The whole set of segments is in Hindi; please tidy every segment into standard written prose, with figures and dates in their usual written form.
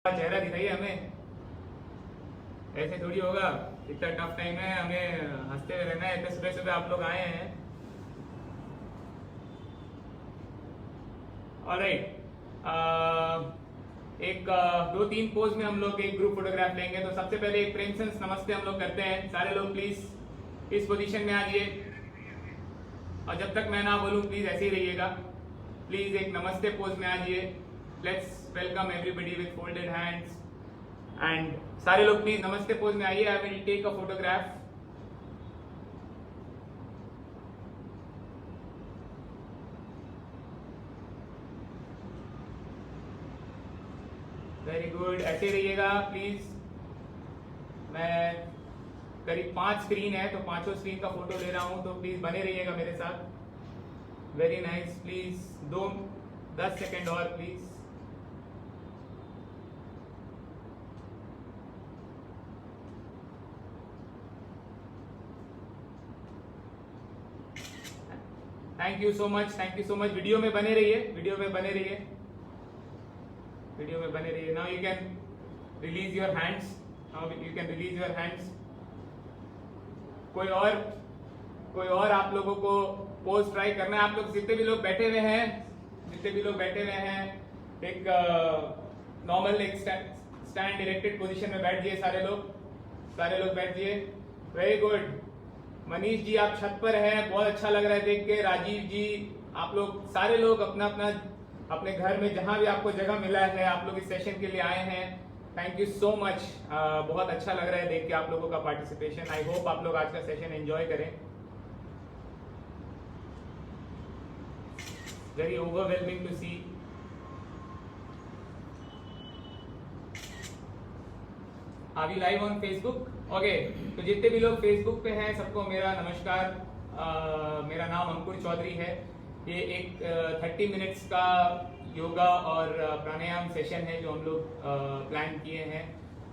चेहरा दिखाइए हमें, ऐसे थोड़ी होगा। इतना टफ टाइम है, हमें हंसते हुए रहना है। इतने सुबह सुबह आप लोग आए हैं। ऑलराइट, एक दो तीन पोज में हम लोग एक ग्रुप फोटोग्राफ लेंगे। तो सबसे पहले एक प्रेमसेंस नमस्ते हम लोग करते हैं। सारे लोग प्लीज इस पोजीशन में आ जाइए, और जब तक मैं ना बोलूं प्लीज ऐसे ही रहिएगा। प्लीज एक नमस्ते पोज में आ जाइए। Let's welcome everybody with folded hands and सारे लोग प्लीज नमस्ते पोज में आइए। I will take a photograph. Very good, ऐसे रहिएगा प्लीज। मैं करीब 5 स्क्रीन है, तो पांचों स्क्रीन का फोटो ले रहा हूं, तो प्लीज बने रहिएगा मेरे साथ। वेरी नाइस, प्लीज 10 सेकेंड और please. Thank you so much, thank you so much. Video में बने रहिए, वीडियो में बने रहिए, वीडियो में बने रहिए। Now you can release your hands, now you can release your hands. कोई और आप लोगों को पोज ट्राई करना है? आप लोग जितने भी लोग बैठे हुए हैं, एक नॉर्मल एक स्टैंड डायरेक्टेड पोजीशन में बैठ जाइए। सारे लोग बैठ जाइए। Very good. मनीष जी आप छत पर हैं, बहुत अच्छा लग रहा है देख के। राजीव जी, आप लोग सारे लोग अपने घर में जहां भी आपको जगह मिला है, आप लोग इस सेशन के लिए आए हैं। Thank you so much. बहुत अच्छा लग रहा है देख के आप लोगों का पार्टिसिपेशन। आई होप आप लोग आज का सेशन एंजॉय करें। Very overwhelming to see. Are we live on Facebook? Okay, तो जितने भी लोग फेसबुक पे हैं सबको मेरा नमस्कार। मेरा नाम अंकुर चौधरी है। ये एक 30 मिनट्स का योगा और प्राणायाम सेशन है जो हम लोग प्लान किए हैं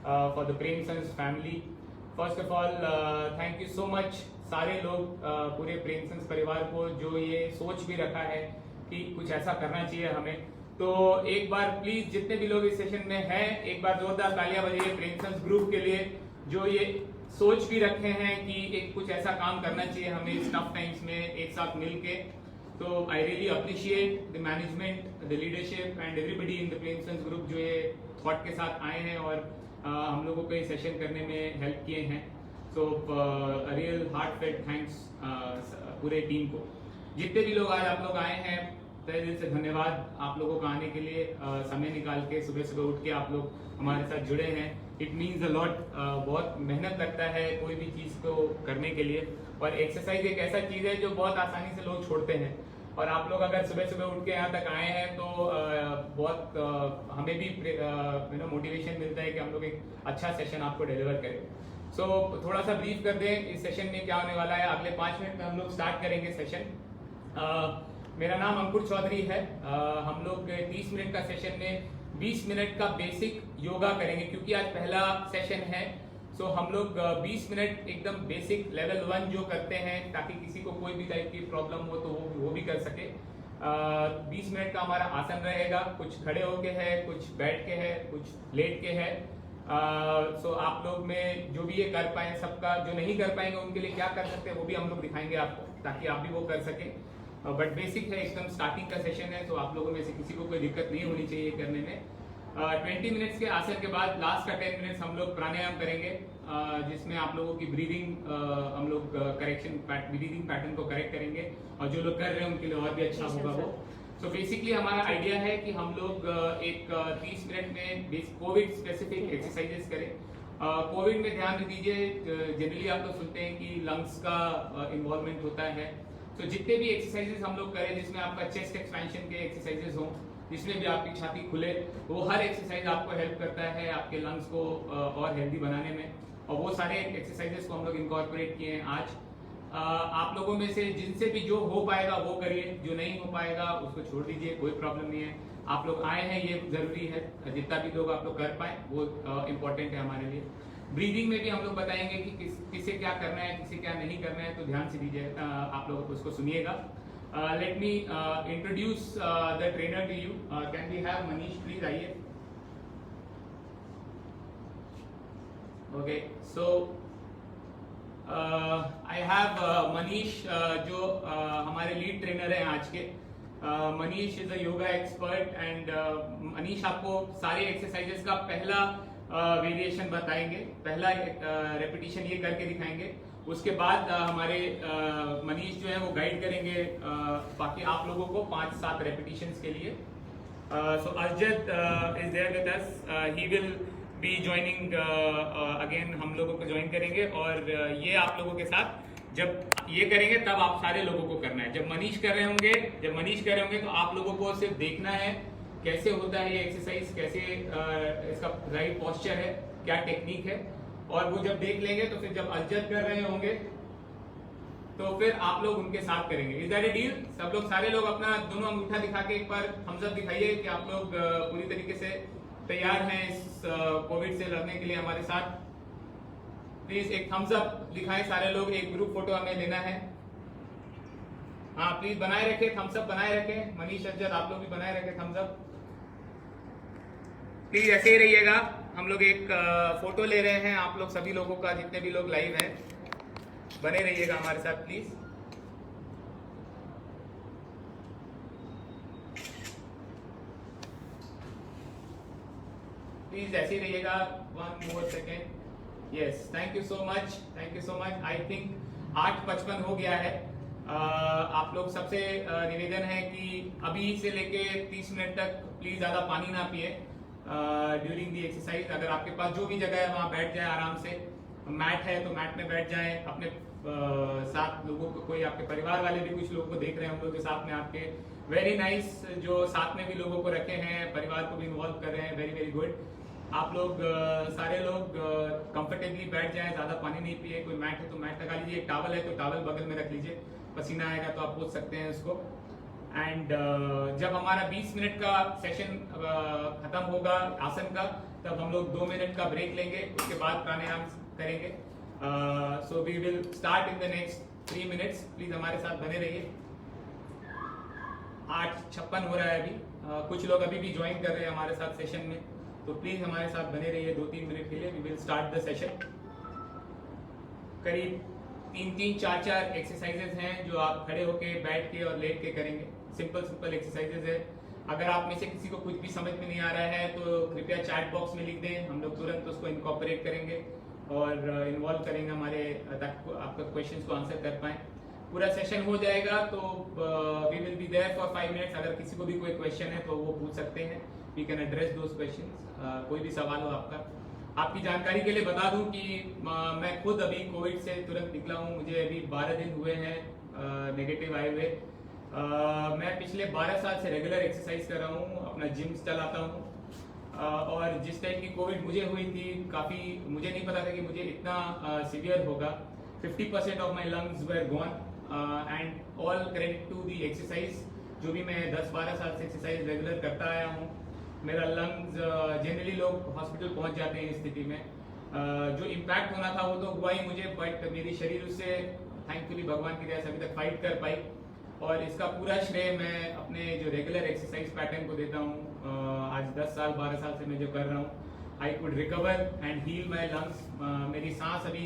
for the Premsons family. First of all thank you so much सारे लोग, पूरे प्रेमसेंस परिवार को, जो ये सोच भी रखा है कि कुछ ऐसा करना चाहिए हमें। तो एक बार प्लीज जितने भी लोग इस सेशन में हैं, एक बार जोरदार तालियां बजाइए प्रेमसेंस ग्रुप के लिए, जो ये सोच भी रखे हैं कि एक कुछ ऐसा काम करना चाहिए हमें इस टफ टाइम्स में एक साथ मिलके। तो I really appreciate the management, the leadership and everybody in the Premsons group जो ये थॉट के साथ आए हैं और हम लोगों को ये सेशन करने में हेल्प किए हैं। सो रियल हार्टफेल्ट थैंक्स पूरे टीम को। जितने भी लोग आज आप लोग आए हैं, तहे दिल से धन्यवाद आप लोगों का आने के लिए। समय निकाल के सुबह सुबह उठ के आप लोग हमारे साथ जुड़े हैं। It means a lot. बहुत मेहनत लगता है कोई भी चीज़ को करने के लिए, और एक्सरसाइज एक ऐसा चीज़ है जो बहुत आसानी से लोग छोड़ते हैं। और आप लोग अगर सुबह सुबह उठ के यहाँ तक आए हैं तो बहुत हमें भी मोटिवेशन मिलता है कि हम लोग एक अच्छा सेशन आपको डिलीवर करें। सो थोड़ा सा ब्रीफ कर दें इस सेशन में क्या होने वाला है। अगले 5 मिनट में हम लोग स्टार्ट करेंगे सेशन। मेरा नाम अंकुर चौधरी है। हम लोग 30 मिनट का सेशन में 20 मिनट का बेसिक योगा करेंगे, क्योंकि आज पहला सेशन है। सो हम लोग 20 मिनट एकदम बेसिक लेवल 1 जो करते हैं, ताकि किसी को कोई भी टाइप की प्रॉब्लम हो तो वो भी कर सके। 20 मिनट का हमारा आसन रहेगा, कुछ खड़े होके है, कुछ बैठ के है, कुछ लेट के है। सो आप लोग में जो भी ये कर पाए, सबका जो नहीं कर पाएंगे उनके लिए क्या कर सकते हैं वो भी हम लोग दिखाएंगे आपको, ताकि आप भी वो कर सकें। बट बेसिक है, एकदम स्टार्टिंग का सेशन है, तो आप लोगों में से किसी को कोई दिक्कत नहीं होनी चाहिए करने में। 20 मिनट्स के आसन के बाद लास्ट का 10 मिनट्स हम लोग प्राणायाम करेंगे, जिसमें आप लोगों की ब्रीदिंग हम लोग ब्रीदिंग पैटर्न को करेक्ट करेंगे, और जो लोग कर रहे हैं उनके लिए और भी अच्छा होगा वो। सो बेसिकली हमारा आइडिया है कि हम लोग एक 30 मिनट में कोविड स्पेसिफिक एक्सरसाइजेस करें। कोविड में ध्यान दीजिए, जनरली आप लोग सुनते हैं कि लंग्स का इन्वॉल्वमेंट होता है। तो जितने भी एक्सरसाइजेस हम लोग करें जिसमें आपका चेस्ट एक्सपेंशन के एक्सरसाइजेस हों, जिसमें भी आपकी छाती खुले, वो हर एक्सरसाइज आपको हेल्प करता है आपके लंग्स को और हेल्दी बनाने में। और वो सारे एक्सरसाइजेस को हम लोग इनकॉर्पोरेट किए हैं आज। आप लोगों में से जिनसे भी जो हो पाएगा वो करिए, जो नहीं हो पाएगा उसको छोड़ दीजिए, कोई प्रॉब्लम नहीं है। आप लोग आए हैं ये जरूरी है, जितना भी लोग आप लोग कर पाए वो इम्पोर्टेंट है हमारे लिए। ब्रीदिंग में भी हम लोग बताएंगे कि किसे क्या करना है, किसे क्या नहीं करना है, तो ध्यान से दीजिए, आप लोग उसको सुनिएगा। Let me introduce the trainer to you. Can we have Manish please? आइए। Okay, so I have Manish जो हमारे लीड ट्रेनर हैं आज के. Manish is a yoga expert and Manish आपको सारे एक्सरसाइजेस का पहला वेरिएशन बताएंगे, पहला रेपिटेशन ये करके दिखाएंगे. उसके बाद हमारे मनीष जो है वो गाइड करेंगे बाकी आप लोगों को 5-7 रेपिटेशंस के लिए. So Arjad is there with us. He will be joining again. हम लोगों को ज्वाइन करेंगे और ये आप लोगों के साथ जब ये करेंगे तब आप सारे लोगों को करना है. जब मनीष कर रहे होंगे तो आप लोगों को सिर्फ देखना है कैसे होता है ये एक्सरसाइज, कैसे इसका राइट पोस्चर है, क्या टेक्निक है. और वो जब देख लेंगे तो फिर जब अरजद कर रहे होंगे तो फिर आप लोग उनके साथ करेंगे. Is that A deal? सब लोग, सारे लोग अपना दोनों अंगूठा दिखा के एक बार थम्स अप दिखाइए कि आप लोग पूरी तरीके से तैयार हैं इस कोविड से लड़ने के लिए हमारे साथ. प्लीज एक थम्स अप दिखाएं सारे लोग. एक ग्रुप फोटो हमें लेना है. हाँ प्लीज बनाए रखें, थम्स अप बनाए रखें. मनीष, अरजद आप लोग भी बनाए रखें थम्स अप. प्लीज ऐसे ही रहिएगा. हम लोग एक फोटो ले रहे हैं आप लोग सभी लोगों का, जितने भी लोग लाइव हैं. बने रहिएगा हमारे साथ प्लीज. प्लीज ऐसे ही रहिएगा. 1 more second. Yes, thank you so much, thank you so much. I think 8:55 हो गया है. आप लोग सबसे निवेदन है कि अभी से लेके 30 मिनट तक प्लीज ज्यादा पानी ना पिए ड्यूरिंग दी एक्सरसाइज. अगर आपके पास जो भी जगह है वहां बैठ जाए आराम से. मैट है तो मैट में बैठ जाएं. अपने साथ लोगों को, कोई आपके परिवार वाले भी कुछ लोगों को देख रहे हैं हम लोग के साथ में आपके, वेरी नाइस. जो साथ में भी लोगों को रखे हैं, परिवार को भी इन्वॉल्व कर रहे हैं, वेरी वेरी गुड. आप लोग सारे लोग कंफर्टेबली बैठ जाएं, ज्यादा पानी नहीं पिए. कोई मैट है तो मैट लगा लीजिए. एक टॉवल है तो टॉवल बगल में रख लीजिए. पसीना आएगा तो आप पोंछ सकते हैं उसको. एंड जब हमारा 20 मिनट का सेशन खत्म होगा आसन का, तब हम लोग 2 मिनट का ब्रेक लेंगे. उसके बाद प्राणायाम करेंगे. So we will start in the next 3 minutes. Please हमारे साथ बने रहिए. 8:56 हो रहा है अभी. कुछ लोग अभी भी ज्वाइन कर रहे हैं हमारे साथ सेशन में, तो प्लीज हमारे साथ बने रहिए 2-3 मिनट के लिए. We will start the session. करीब 3-3, 4-4 एक्सरसाइजेस हैं जो आप खड़े होके, बैठ के और लेट के करेंगे. सिंपल एक्सरसाइजेस है. अगर आप में से किसी को कुछ भी समझ में नहीं आ रहा है तो कृपया चैट बॉक्स में लिख दें. हम लोग तुरंत उसको इनकॉर्पोरेट करेंगे और इन्वॉल्व करेंगे हमारे, ताकि आपका क्वेश्चंस को आंसर कर पाएं. पूरा सेशन हो जाएगा तो we will be there for 5 minutes. अगर किसी को भी कोई क्वेश्चन है तो वो पूछ सकते हैं. We can address those questions. कोई भी सवाल हो आपका. आपकी जानकारी के लिए बता दूं कि मैं खुद अभी कोविड से तुरंत निकला हूं. मुझे अभी 12 दिन हुए हैं नेगेटिव आए हुए. मैं पिछले 12 साल से रेगुलर एक्सरसाइज कर रहा हूँ, अपना जिम चलाता हूँ. और जिस टाइप की कोविड मुझे हुई थी, काफ़ी मुझे नहीं पता था कि मुझे इतना सीवियर होगा. 50% of my lungs were gone and all credit to the exercise. जो भी मैं 10-12 साल से एक्सरसाइज रेगुलर करता आया हूँ, मेरा लंग्स जनरली लोग हॉस्पिटल पहुँच जाते हैं इस स्थिति में. जो इम्पैक्ट होना था वो तो हुआ ही मुझे, बट मेरी शरीर उससे थैंकफुली भगवान की दया से अभी तक फाइट कर पाई. और इसका पूरा श्रेय मैं अपने जो रेगुलर एक्सरसाइज पैटर्न को देता हूँ. आज 10 साल 12 साल से मैं जो कर रहा हूँ, I could recover and heal my lungs. मेरी सांस अभी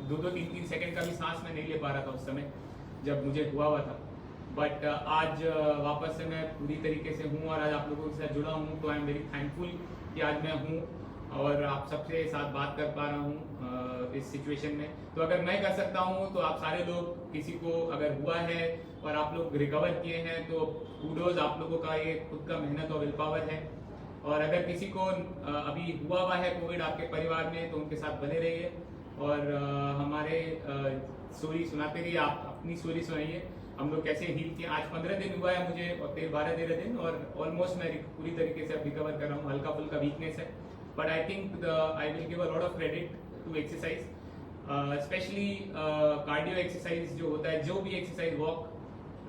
2-2, 3-3 सेकेंड का भी सांस मैं नहीं ले पा रहा था उस समय जब मुझे हुआ था. बट आज वापस से मैं पूरी तरीके से हूँ और आज आप लोगों के साथ जुड़ा हूँ. तो आई एम वेरी थैंकफुल कि आज मैं हूँ और आप सबसे साथ बात कर पा रहा हूँ इस सिचुएशन में. तो अगर मैं कर सकता हूँ तो आप सारे लोग, किसी को अगर हुआ है और आप लोग रिकवर किए हैं तो कूडोज आप लोगों का. ये खुद का मेहनत और विल पावर है. और अगर किसी को अभी हुआ है कोविड आपके परिवार में, तो उनके साथ बने रहिए और हमारे स्टोरी सुनाते रहिए. आप अपनी स्टोरी सुनाइए, हम लोग कैसे हील किए. आज 15 दिन हुआ है मुझे और फिर 12-13 दिन, और ऑलमोस्ट मैं पूरी तरीके से अब रिकवर कर रहा हूँ. हल्का फुल्का वीकनेस है, but I think I will give a lot of credit to exercise, especially cardio exercise जो होता है. जो भी एक्सरसाइज, वॉक,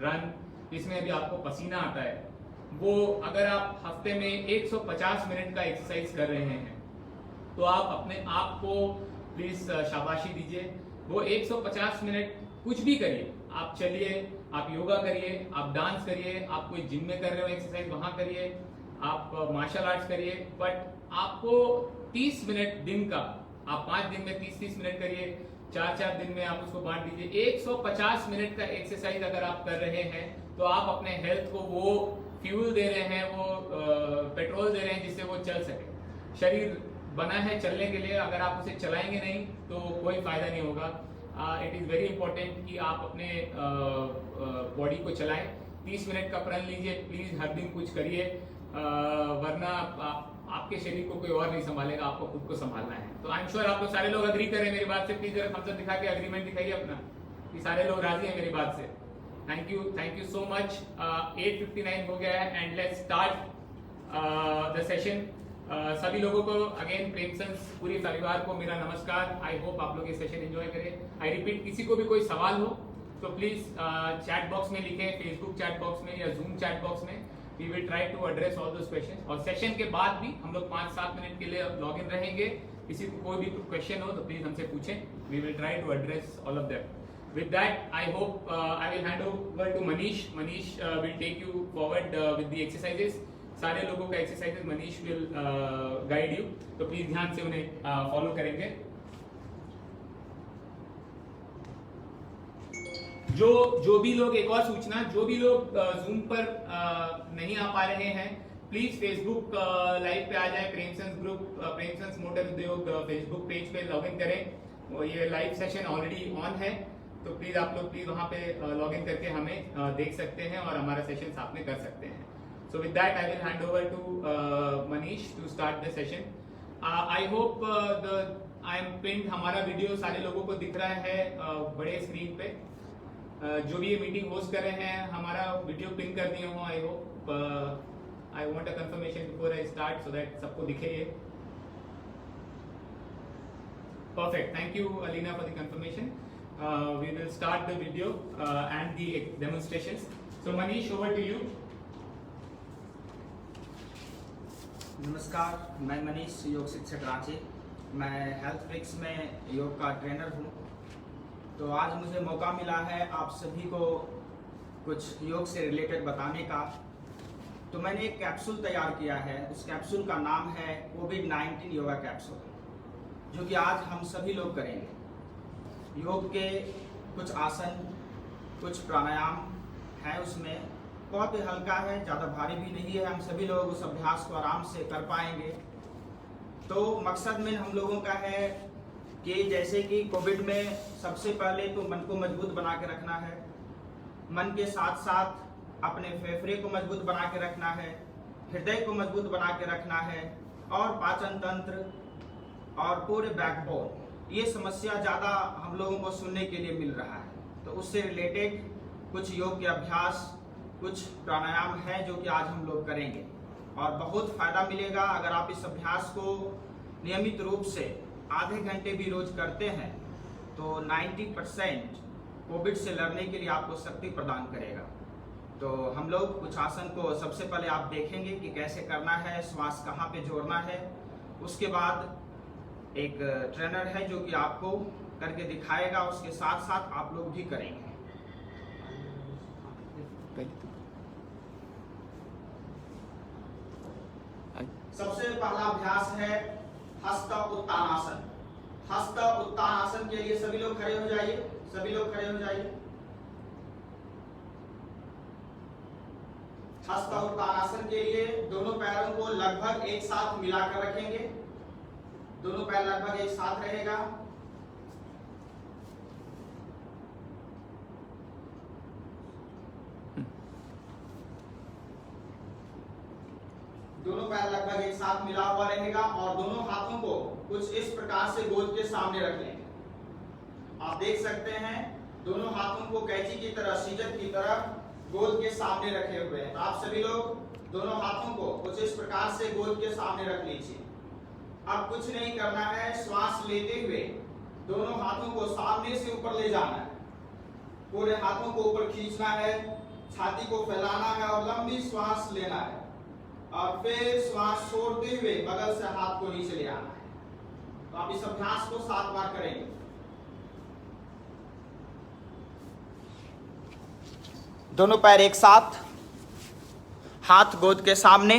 रन, जिसमें अभी आपको पसीना आता है, वो अगर आप हफ्ते में 150 मिनट का एक्सरसाइज कर रहे हैं तो आप अपने आप को प्लीज शाबाशी दीजिए. वो 150 मिनट कुछ भी करिए. आप चलिए, आप योगा करिए, आप डांस करिए, आप कोई जिम में कर रहे हो एक्सरसाइज वहां करिए, आप मार्शल आर्ट्स करिए, बट आपको 30 मिनट दिन का आप 5 दिन में 30-30 मिनट करिए, 4-4 दिन में आप उसको बांट दीजिए। 150 मिनट का एक्सरसाइज अगर आप कर रहे हैं तो आप अपने हेल्थ को वो फ्यूल दे रहे हैं, वो पेट्रोल दे रहे हैं जिससे वो चल सके। शरीर बना है चलने के लिए, अगर आप उसे चलाएंगे नहीं तो कोई फायदा नहीं होगा। इट इज़ वेरी इंपॉर्टेंट कि आप अपने बॉडी को चलाएं। 30 मिनट का प्रण लीजिए प्लीज, हर दिन कुछ करिए, वरना आपके शरीर को कोई और नहीं संभालेगा, आपको खुद को संभालना है। तो आई एम श्योर आप लोग सारे लोग अग्री करें मेरी बात से। प्लीज जरा थम्स अप दिखा के अग्रीमेंट दिखाइए अपना कि सारे लोग राजी हैं मेरी बात से। Thank you so much. 8:59 हो गया है and let's start the session. सभी लोगों को अगेन प्रेमसंस पूरी परिवार को मेरा नमस्कार। आई होप आप लोग ये सेशन एंजॉय करें। आई रिपीट, किसी को भी कोई सवाल हो तो प्लीज चैट बॉक्स में लिखें, फेसबुक चैट बॉक्स में या जूम चैट बॉक्स में। We will try to address all those questions. और सेशन के बाद भी हम लोग 5-7 मिनट के लिए लॉग इन रहेंगे। किसी को कोई भी क्वेश्चन हो तो प्लीज हमसे पूछें, we will try to address all of them. With that, I hope I will hand over to Manish. Manish will take you forward with the exercises. सारे लोगों का exercises Manish will guide you, तो प्लीज ध्यान से उन्हें फॉलो करेंगे। जो भी लोग, एक और सूचना, जो भी लोग जूम पर नहीं आ पा रहे हैं प्लीज फेसबुक लाइव पे आ जाए। प्रेमसंस ग्रुप, प्रेमसंस मोटर उद्योग फेसबुक पेज पे लॉग इन करें। ये लाइव सेशन ऑलरेडी ऑन है, तो प्लीज आप लोग प्लीज वहां पे लॉग इन करके हमें देख सकते हैं और हमारा सेशन साथ में कर सकते हैं। So with that, I will hand over to Manish to start the session. I hope I am pinned, हमारा वीडियो सारे लोगों को दिख रहा है बड़े स्क्रीन पे। जो भी ये मीटिंग होस्ट कर रहे हैं हमारा वीडियो पिन कर दिए हो। I hope, I want a confirmation before I start so that सबको दिखे ये। Perfect. Thank you, Alina, for the confirmation. We will start the video and the demonstrations. So Manish, over to you. नमस्कार, मैं मनीष, योग शिक्षक रांची। मैं हेल्थ फ्लिक्स में योग का ट्रेनर हूँ। तो आज मुझे मौका मिला है आप सभी को कुछ योग से रिलेटेड बताने का। तो मैंने एक कैप्सूल तैयार किया है, उस कैप्सूल का नाम है कोविड-19 योगा कैप्सूल, जो कि आज हम सभी लोग करेंगे। योग के कुछ आसन, कुछ प्राणायाम है, उसमें बहुत ही हल्का है, ज़्यादा भारी भी नहीं है। हम सभी लोग उस अभ्यास को आराम से कर पाएंगे। तो मकसद में हम लोगों का है कि जैसे कि कोविड में सबसे पहले तो मन को मजबूत बना के रखना है, मन के साथ साथ अपने फेफड़े को मजबूत बना के रखना है, हृदय को मजबूत बना के रखना है, और पाचन तंत्र और पूरे बैकबोन, ये समस्या ज़्यादा हम लोगों को सुनने के लिए मिल रहा है। तो उससे रिलेटेड कुछ योग के अभ्यास, कुछ प्राणायाम है जो कि आज हम लोग करेंगे और बहुत फायदा मिलेगा। अगर आप इस अभ्यास को नियमित रूप से आधे घंटे भी रोज करते हैं तो 90% कोविड से लड़ने के लिए आपको शक्ति प्रदान करेगा। तो हम लोग कुछ आसन को सबसे पहले आप देखेंगे कि कैसे करना है, श्वास कहाँ पे जोड़ना है। उसके बाद एक ट्रेनर है जो कि आपको करके दिखाएगा, उसके साथ साथ आप लोग भी करेंगे। सबसे पहला अभ्यास है हस्त उत्तानासन। हस्त उत्तानासन के लिए सभी लोग खड़े हो जाइए, सभी लोग खड़े हो जाइए। हस्त उत्तानासन के लिए दोनों पैरों को लगभग एक साथ मिलाकर रखेंगे, दोनों पैर लगभग एक साथ रहेगा। दोनों पैर लगभग एक साथ मिला हुआ रहेगा और दोनों हाथों को कुछ इस प्रकार से गोद के सामने रख लेंगे। आप देख सकते हैं दोनों हाथों को कैंची की तरह, सीजर की तरह गोद के सामने रखे हुए हैं। तो आप सभी लोग दोनों हाथों को कुछ इस प्रकार से गोद के सामने रख लीजिए। अब कुछ नहीं करना है, श्वास लेते हुए दोनों हाथों को सामने से ऊपर ले जाना है, पूरे हाथों को ऊपर खींचना है, छाती को फैलाना है और लंबी श्वास लेना है और फिर श्वास छोड़ते हुए बगल से हाथ को नीचे ले आना है। तो आप इस अभ्यास को 7 बार करेंगे। दोनों पैर एक साथ, हाथ गोद के सामने,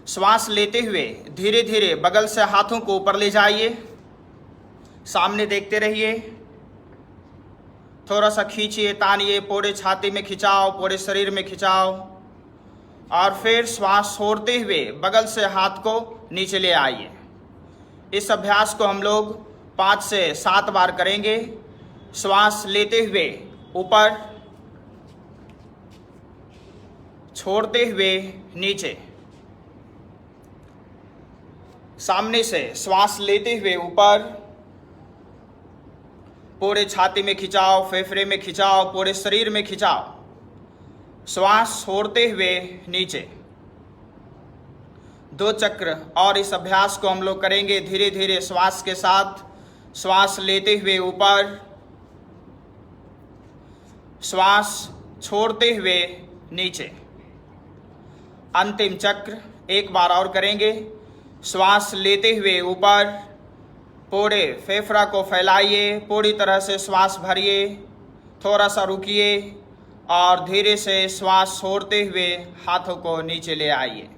श्वास लेते हुए धीरे धीरे बगल से हाथों को ऊपर ले जाइए, सामने देखते रहिए। थोड़ा सा खींचिए, तानिए, पूरे छाती में खिंचाओ, पूरे शरीर में खिंचाओ और फिर श्वास छोड़ते हुए बगल से हाथ को नीचे ले आइए। इस अभ्यास को हम लोग 5 से 7 बार करेंगे। श्वास लेते हुए ऊपर, छोड़ते हुए नीचे। सामने से श्वास लेते हुए ऊपर, पूरे छाती में खिंचाओ, फेफड़े में खिंचाओ, पूरे शरीर में खिंचाओ। श्वास छोड़ते हुए नीचे। 2 चक्र और इस अभ्यास को हम लोग करेंगे धीरे धीरे श्वास के साथ। श्वास लेते हुए ऊपर, श्वास छोड़ते हुए नीचे। अंतिम चक्र एक बार और करेंगे। श्वास लेते हुए ऊपर, पूरे फेफड़ा को फैलाइए, पूरी तरह से श्वास भरिए, थोड़ा सा रुकिए और धीरे से श्वास छोड़ते हुए हाथों को नीचे ले आइए।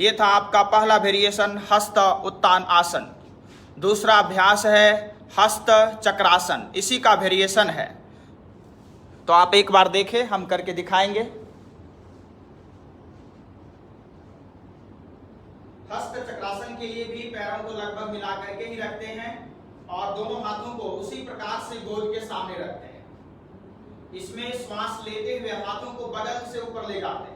ये था आपका पहला वेरिएशन हस्त उत्तान आसन। दूसरा अभ्यास है हस्त चक्रासन, इसी का वेरिएशन है। तो आप एक बार देखें, हम करके दिखाएंगे। हस्त चक्रासन के लिए भी पैरों को लगभग मिला करके ही रखते हैं और दोनों हाथों को उसी प्रकार से गोद के सामने रखते हैं। इसमें श्वास लेते हुए हाथों को बगल से ऊपर ले जाते हैं,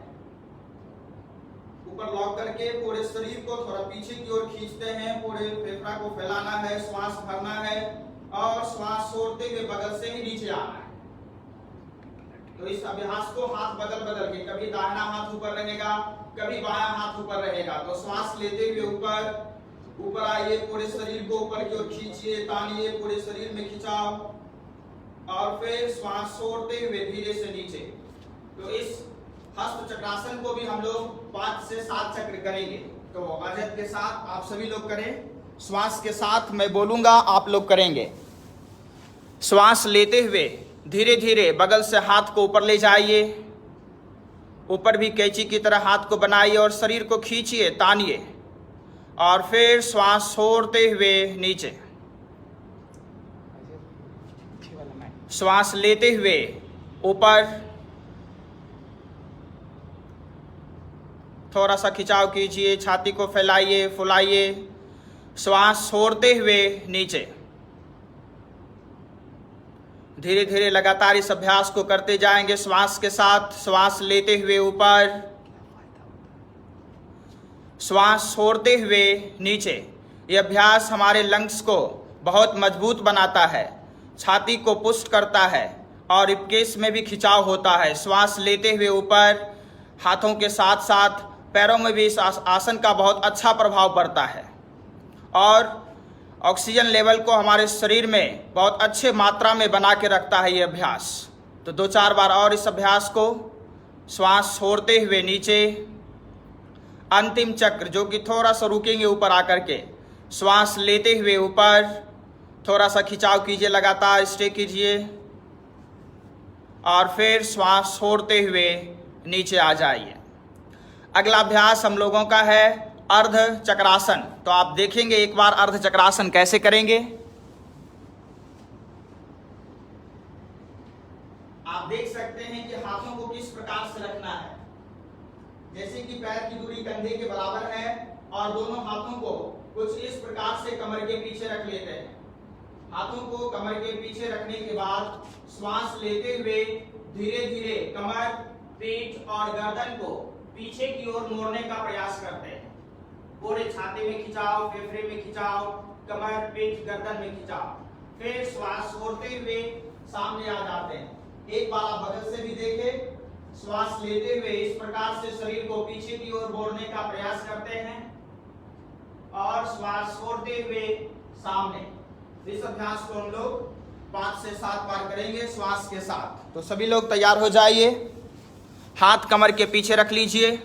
ऊपर लॉक करके पूरे शरीर को थोड़ा पीछे की ओर खींचते हैं। पूरे फेफड़ा को फैलाना है, श्वास भरना है और श्वास छोड़ते हुए बगल से ही नीचे आना है। तो इस अभ्यास को हाथ बदल बदल के, कभी दाहिना हाथ ऊपर रहेगा, कभी बायां हाथ ऊपर रहेगा। तो श्वास लेते हुए ऊपर आइए, पूरे शरीर को ऊपर की ओर खींचिए, तानिए, पूरे शरीर में खिंचाओ और फिर श्वास छोड़ते हुए धीरे से नीचे। तो इस हस्त चक्रासन को भी हम लोग 5 से 7 चक्र करेंगे। तो अजत के साथ आप सभी लोग करें। श्वास के साथ मैं बोलूंगा, आप लोग करेंगे। श्वास लेते हुए धीरे धीरे बगल से हाथ को ऊपर ले जाइए, ऊपर भी कैंची की तरह हाथ को बनाइए और शरीर को खींचिए, तानिए और फिर श्वास छोड़ते हुए नीचे। श्वास लेते हुए ऊपर, थोड़ा सा खिंचाव कीजिए, छाती को फैलाइए, फुलाइए। श्वास छोड़ते हुए नीचे। धीरे धीरे लगातार इस अभ्यास को करते जाएंगे श्वास के साथ। श्वास लेते हुए ऊपर, श्वास छोड़ते हुए नीचे। ये अभ्यास हमारे लंग्स को बहुत मजबूत बनाता है, छाती को पुष्ट करता है और रिबकेज में भी खिंचाव होता है। श्वास लेते हुए ऊपर, हाथों के साथ साथ पैरों में भी इस आसन का बहुत अच्छा प्रभाव पड़ता है और ऑक्सीजन लेवल को हमारे शरीर में बहुत अच्छे मात्रा में बना के रखता है ये अभ्यास। तो 2-4 बार और इस अभ्यास को श्वास छोड़ते हुए नीचे। अंतिम चक्र जो कि थोड़ा सा रुकेंगे ऊपर आकर के। श्वास लेते हुए ऊपर, थोड़ा सा खिंचाव कीजिए, लगातार स्टे कीजिए और फिर श्वास छोड़ते हुए नीचे आ जाइए। अगला अभ्यास हम लोगों का है अर्ध चक्रासन। तो आप देखेंगे एक बार अर्ध चक्रासन कैसे करेंगे। आप देख सकते हैं कि हाथों को किस प्रकार से रखना है। जैसे कि पैर की दूरी कंधे के बराबर है और दोनों हाथों को कुछ इस प्रकार से कमर के पीछे रख लेते हैं। हाथों को कमर के पीछे रखने के बाद श्वास लेते हुए धीरे धीरे कमर, पीठ और गर्दन को पीछे की ओर मोड़ने का प्रयास करते हैं। पूरे छाती में खिंचाओ, फेफड़े में खिंचाओ, कमर, पीठ, गर्दन में खिंचाओ। फिर श्वास छोड़ते हुए सामने आ जाते हैं। एक बार आप बगल से भी देखें। श्वास लेते हुए इस प्रकार से शरीर को पीछे की ओर मोड़ने का प्रयास करते हैं और श्वास छोड़ते हुए सामने। इस अभ्यास को हम लोग 5 से 7 बार करेंगे श्वास के साथ। तो सभी लोग तैयार हो जाइए। हाथ कमर के पीछे रख लीजिए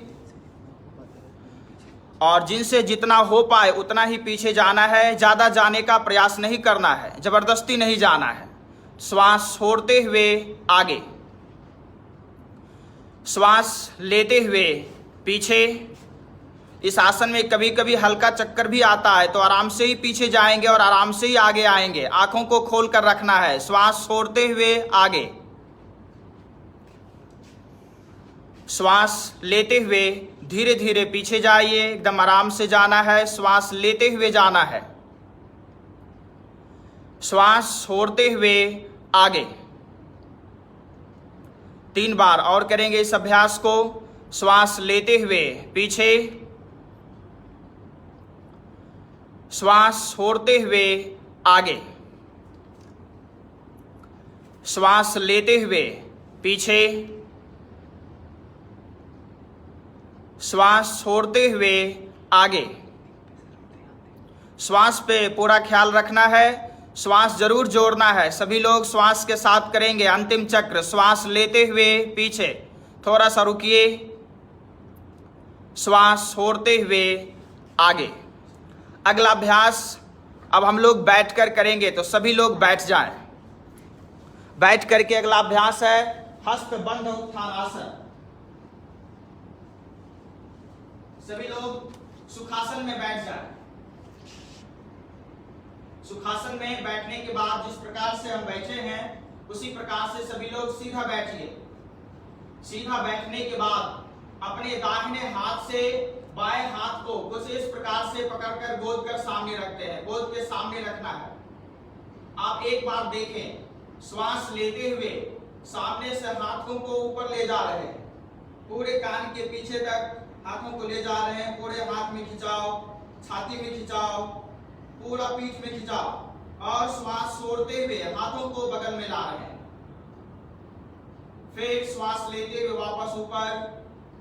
और जिनसे जितना हो पाए उतना ही पीछे जाना है। ज़्यादा जाने का प्रयास नहीं करना है, जबरदस्ती नहीं जाना है। श्वास छोड़ते हुए आगे, श्वास लेते हुए पीछे। इस आसन में कभी कभी हल्का चक्कर भी आता है, तो आराम से ही पीछे जाएंगे और आराम से ही आगे आएंगे। आंखों को खोल कर रखना है, श्वास छोड़ते हुए आगे, श्वास लेते हुए धीरे धीरे पीछे जाइए, एकदम आराम से जाना है, श्वास लेते हुए जाना है, श्वास छोड़ते हुए आगे। 3 बार और करेंगे इस अभ्यास को। श्वास लेते हुए पीछे, श्वास छोड़ते हुए आगे, श्वास लेते हुए पीछे, श्वास छोड़ते हुए आगे। श्वास पे पूरा ख्याल रखना है, श्वास जरूर जोड़ना है। सभी लोग श्वास के साथ करेंगे अंतिम चक्र। श्वास लेते हुए पीछे, थोड़ा सा रुकिए, श्वास छोड़ते हुए आगे। अगला अभ्यास अब हम लोग बैठकर करेंगे, तो सभी लोग बैठ जाएं। बैठ करके अगला अभ्यास है हस्त बंध उत्थानासन। सभी लोग सुखासन में बैठ जाएं। सुखासन में बैठने के बाद जिस प्रकार से हम बैठे हैं उसी प्रकार से सभी लोग सीधा बैठिए। सीधा बैठने के बाद अपने दाहिने हाथ से बाएं हाथ को कुछ इस प्रकार से पकड़कर गोद कर सामने रखते हैं। गोद के सामने रखना है। आप एक बार देखें, श्वास लेते हुए सामने से हाथों को ऊपर ले जा रहे हैं, पूरे कान के पीछे तक हाथों को ले जा रहे हैं। पूरे हाथ में खिंचाओ, छाती में खिंचाओ, पूरा पीठ में खिंचाओ और श्वास छोड़ते हुए हाथों को बगल में ला रहे हैं। फिर श्वास लेते हुए वापस ऊपर,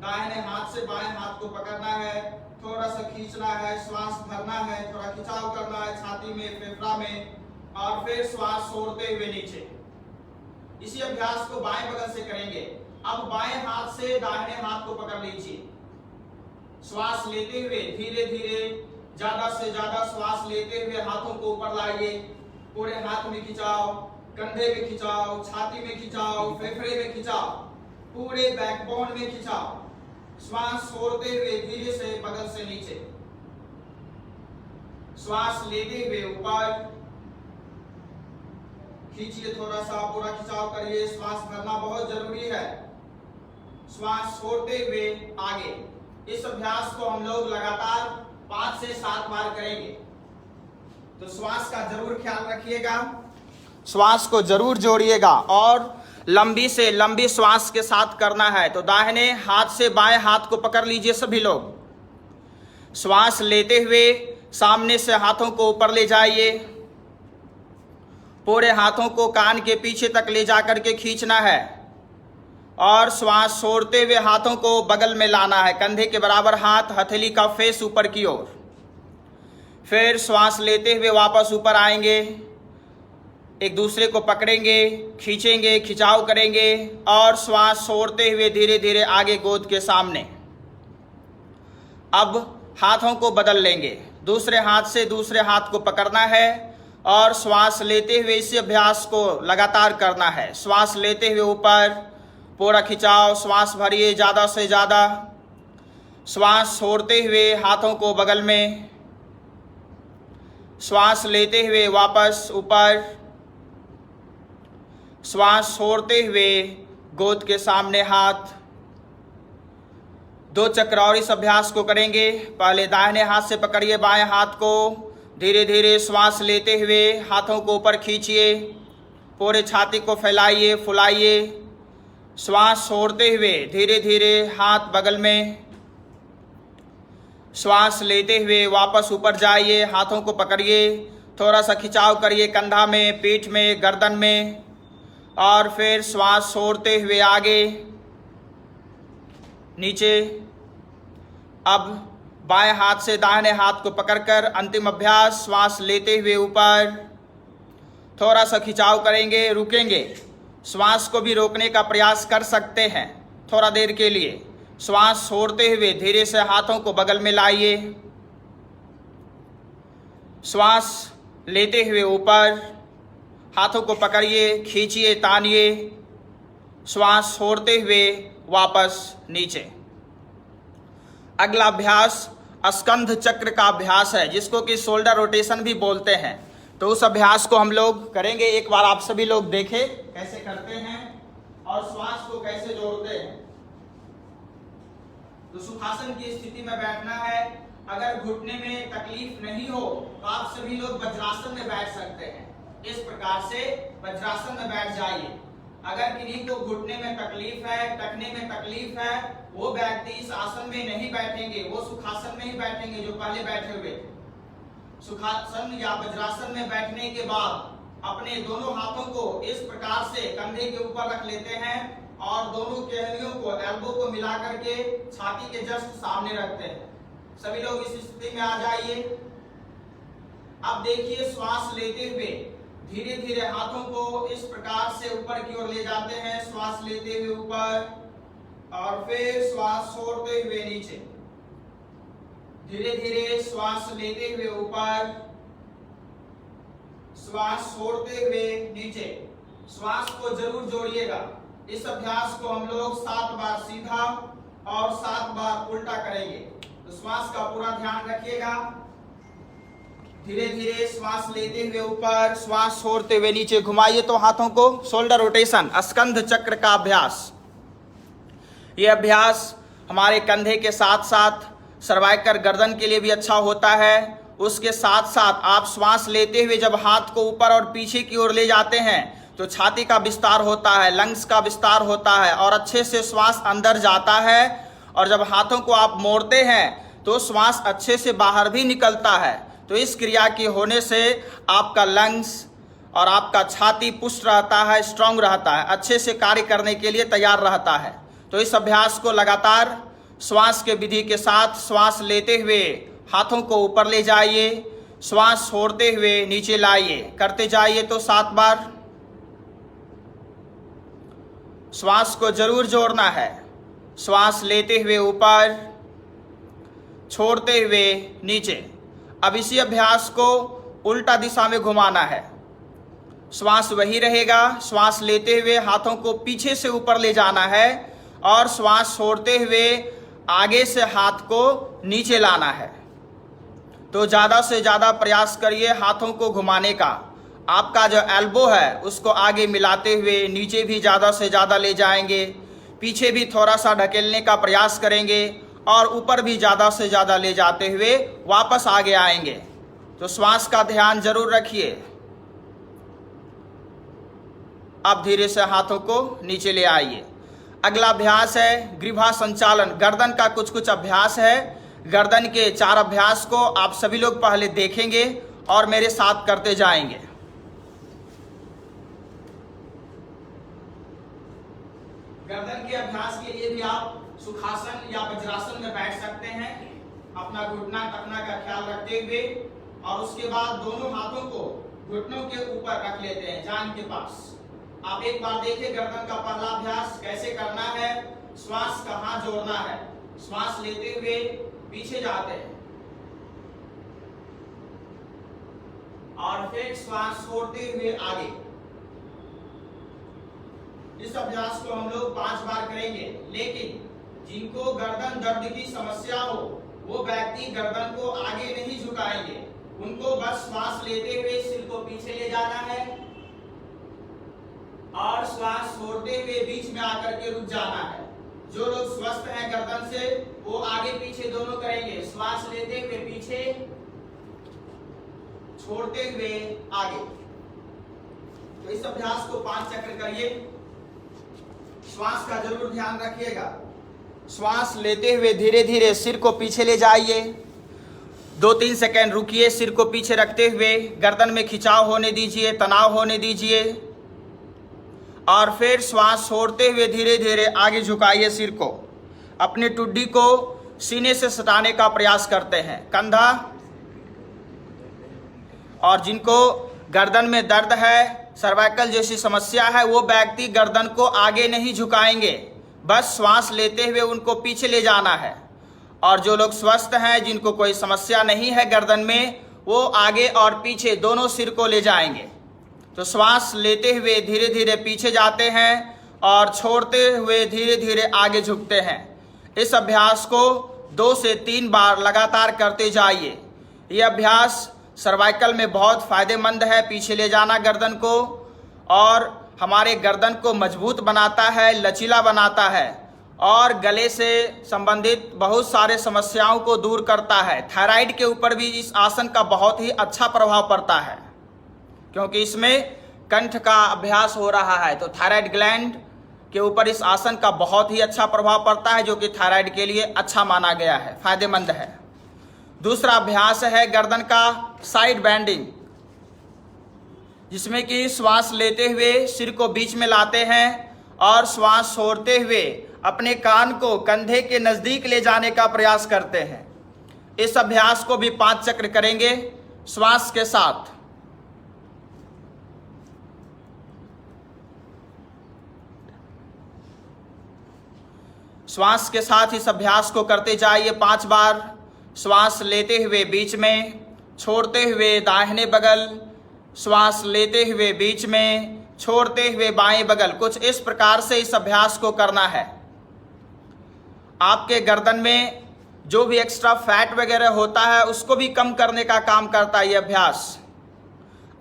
दाहिने हाथ से बाएं हाथ को पकड़ना है, थोड़ा सा खींचना है, श्वास भरना है, थोड़ा खिंचाव करना है छाती में, फेफड़ा में, और फिर श्वास छोड़ते हुए नीचे। इसी अभ्यास को बाएं बगल से करेंगे। अब बाएं हाथ से दाहिने हाथ को पकड़ लीजिए। श्वास लेते हुए धीरे धीरे ज्यादा से ज्यादा श्वास लेते हुए हाथों को ऊपर लाइए। पूरे हाथ में खिंचाओ, कंधे में खिंचाओ, छाती में खिंचाओ, फेफड़े में खिंचाओ, पूरे बैकबोन में खिंचाओ। श्वास छोड़ते हुए धीरे से बगल से नीचे, श्वास लेते हुए ऊपर खींचिए, थोड़ा सा पूरा खिंचाव करिए। श्वास भरना बहुत जरूरी है। श्वास छोड़ते हुए आगे। इस अभ्यास को हम लोग लगातार 5 से 7 बार करेंगे। तो श्वास का जरूर ख्याल रखिएगा, श्वास को जरूर जोड़िएगा और लंबी से लंबी श्वास के साथ करना है। तो दाहिने हाथ से बाएं हाथ को पकड़ लीजिए सभी लोग। श्वास लेते हुए सामने से हाथों को ऊपर ले जाइए, पूरे हाथों को कान के पीछे तक ले जाकर के खींचना है और श्वास छोड़ते हुए हाथों को बगल में लाना है, कंधे के बराबर हाथ, हथेली का फेस ऊपर की ओर। फिर श्वास लेते हुए वापस ऊपर आएंगे, एक दूसरे को पकड़ेंगे, खींचेंगे, खिंचाव करेंगे और श्वास छोड़ते हुए धीरे धीरे आगे गोद के सामने। अब हाथों को बदल लेंगे, दूसरे हाथ से दूसरे हाथ को पकड़ना है और श्वास लेते हुए इस अभ्यास को लगातार करना है। श्वास लेते हुए ऊपर पूरा खिंचाव, श्वास भरिए ज़्यादा से ज़्यादा। श्वास छोड़ते हुए हाथों को बगल में, श्वास लेते हुए वापस ऊपर, श्वास छोड़ते हुए गोद के सामने हाथ। 2 चक्र और इस अभ्यास को करेंगे। पहले दाहिने हाथ से पकड़िए बाएं हाथ को, धीरे धीरे श्वास लेते हुए हाथों को ऊपर खींचिए, पूरे छाती को फैलाइए, फुलाइए। श्वास छोड़ते हुए धीरे धीरे हाथ बगल में, श्वास लेते हुए वापस ऊपर जाइए, हाथों को पकड़िए, थोड़ा सा खिंचाव करिए कंधा में, पीठ में, गर्दन में और फिर श्वास छोड़ते हुए आगे नीचे। अब बाएं हाथ से दाहिने हाथ को पकड़कर अंतिम अभ्यास, श्वास लेते हुए ऊपर, थोड़ा सा खिंचाव करेंगे, रुकेंगे। श्वास को भी रोकने का प्रयास कर सकते हैं थोड़ा देर के लिए। श्वास छोड़ते हुए धीरे से हाथों को बगल में लाइए, श्वास लेते हुए ऊपर, हाथों को पकड़िए, खींचिए, तानिए, श्वास छोड़ते हुए वापस नीचे। अगला अभ्यास स्कंध चक्र का अभ्यास है, जिसको कि शोल्डर रोटेशन भी बोलते हैं। तो उस अभ्यास को हम लोग करेंगे। एक बार आप सभी लोग देखें कैसे करते हैं और श्वास को कैसे जोड़ते हैं। तो सुखासन की स्थिति में बैठना है। अगर घुटने में तकलीफ नहीं हो तो आप सभी लोग वज्रासन में बैठ सकते हैं। इस प्रकार से वज्रासन में बैठ जाइए। अगर किन्हीं को घुटने में तकलीफ है, टखने में तकलीफ है, वो व्यक्ति इस आसन में नहीं बैठेंगे, वो सुखासन में ही बैठेंगे जो पहले बैठे हुए थे। सुखासन या वज्रासन में बैठने के बाद अपने दोनों हाथों को इस प्रकार से कंधे के ऊपर रख लेते हैं और दोनों केहलियों को, एल्बो को मिला करके छाती के जस्ट सामने रखते हैं। सभी लोग इस स्थिति में आ जाइए। अब देखिए, श्वास लेते हुए धीरे धीरे हाथों को इस प्रकार से ऊपर की ओर ले जाते हैं। श्वास लेते हुए ऊपर और फिर श्वास छोड़ते हुए नीचे। धीरे धीरे श्वास लेते हुए ऊपर, श्वास छोड़ते हुए नीचे। श्वास को जरूर जोड़िएगा। इस अभ्यास को हम लोग 7 बार सीधा और 7 बार उल्टा करेंगे। तो श्वास का पूरा ध्यान रखिएगा। धीरे धीरे श्वास लेते हुए ऊपर, श्वास छोड़ते हुए नीचे। घुमाइए तो हाथों को। शोल्डर रोटेशन, स्कंध चक्र का अभ्यास। यह अभ्यास हमारे कंधे के साथ साथ सर्वाइकल गर्दन के लिए भी अच्छा होता है। उसके साथ साथ आप श्वास लेते हुए जब हाथ को ऊपर और पीछे की ओर ले जाते हैं तो छाती का विस्तार होता है, लंग्स का विस्तार होता है और अच्छे से श्वास अंदर जाता है। और जब हाथों को आप मोड़ते हैं तो श्वास अच्छे से बाहर भी निकलता है। तो इस क्रिया के होने से आपका लंग्स और आपका छाती पुष्ट रहता है, स्ट्रांग रहता है, अच्छे से कार्य करने के लिए तैयार रहता है। तो इस अभ्यास को लगातार श्वास के विधि के साथ श्वास लेते हुए हाथों को ऊपर ले जाइए, श्वास छोड़ते हुए नीचे लाइए, करते जाइए तो 7 बार। श्वास को जरूर जोड़ना है। श्वास लेते हुए ऊपर, छोड़ते हुए नीचे। अब इसी अभ्यास को उल्टा दिशा में घुमाना है। श्वास वही रहेगा। श्वास लेते हुए हाथों को पीछे से ऊपर ले जाना है और श्वास छोड़ते हुए आगे से हाथ को नीचे लाना है। तो ज़्यादा से ज़्यादा प्रयास करिए हाथों को घुमाने का। आपका जो एल्बो है उसको आगे मिलाते हुए नीचे भी ज़्यादा से ज़्यादा ले जाएंगे, पीछे भी थोड़ा सा ढकेलने का प्रयास करेंगे और ऊपर भी ज़्यादा से ज़्यादा ले जाते हुए वापस आगे आएंगे। तो श्वास का ध्यान जरूर रखिए। अब धीरे से हाथों को नीचे ले आइए। अगला अभ्यास है ग्रीवा संचालन। गर्दन का कुछ अभ्यास है। गर्दन के 4 अभ्यास को आप सभी लोग पहले देखेंगे और मेरे साथ करते जाएंगे। गर्दन के अभ्यास के लिए भी आप सुखासन या वज्रासन में बैठ सकते हैं, अपना घुटना टखना का ख्याल रखते हुए। और उसके बाद दोनों हाथों को घुटनों के ऊपर रख लेते हैं, जान के पास। आप एक बार देखिए गर्दन का पहला अभ्यास कैसे करना है। श्वास कहाँ जोड़ना है। श्वास लेते हुए पीछे जाते हैं और फिर श्वास छोड़ते हुए आगे। इस अभ्यास को हम लोग 5 बार करेंगे। लेकिन जिनको गर्दन दर्द की समस्या हो वो व्यक्ति गर्दन को आगे नहीं झुकाएंगे। उनको बस श्वास लेते हुए सिर को पीछे ले जाना है और श्वास छोड़ते हुए बीच में आकर के रुक जाना है। जो लोग स्वस्थ हैं गर्दन से वो आगे पीछे दोनों करेंगे। श्वास लेते हुए पीछे, छोड़ते हुए आगे। तो इस अभ्यास को 5 चक्र करिए। श्वास का जरूर ध्यान रखिएगा। श्वास लेते हुए धीरे धीरे सिर को पीछे ले जाइए। 2-3 सेकेंड रुकिए, सिर को पीछे रखते हुए गर्दन में खिंचाव होने दीजिए, तनाव होने दीजिए और फिर श्वास छोड़ते हुए धीरे धीरे आगे झुकाइए सिर को। अपनी टुड्डी को सीने से सटाने का प्रयास करते हैं, कंधा। और जिनको गर्दन में दर्द है, सर्वाइकल जैसी समस्या है, वो व्यक्ति गर्दन को आगे नहीं झुकाएंगे, बस श्वास लेते हुए उनको पीछे ले जाना है। और जो लोग स्वस्थ हैं, जिनको कोई समस्या नहीं है गर्दन में, वो आगे और पीछे दोनों सिर को ले जाएंगे। तो श्वास लेते हुए धीरे धीरे पीछे जाते हैं और छोड़ते हुए धीरे धीरे आगे झुकते हैं। इस अभ्यास को 2 से 3 बार लगातार करते जाइए। यह अभ्यास सर्वाइकल में बहुत फायदेमंद है, पीछे ले जाना गर्दन को, और हमारे गर्दन को मजबूत बनाता है, लचीला बनाता है और गले से संबंधित बहुत सारे समस्याओं को दूर करता है। थायराइड के ऊपर भी इस आसन का बहुत ही अच्छा प्रभाव पड़ता है, क्योंकि इसमें कंठ का अभ्यास हो रहा है, तो थायराइड ग्लैंड के ऊपर इस आसन का बहुत ही अच्छा प्रभाव पड़ता है, जो कि थायराइड के लिए अच्छा माना गया है, फायदेमंद है। दूसरा अभ्यास है गर्दन का साइड बेंडिंग, जिसमें कि श्वास लेते हुए सिर को बीच में लाते हैं और श्वास छोड़ते हुए अपने कान को कंधे के नजदीक ले जाने का प्रयास करते हैं। इस अभ्यास को भी 5 चक्र करेंगे श्वास के साथ। श्वास के साथ इस अभ्यास को करते जाइए 5 बार। श्वास लेते हुए बीच में, छोड़ते हुए दाहिने बगल, श्वास लेते हुए बीच में, छोड़ते हुए बाएं बगल। कुछ इस प्रकार से इस अभ्यास को करना है। आपके गर्दन में जो भी एक्स्ट्रा फैट वगैरह होता है उसको भी कम करने का काम करता है ये अभ्यास।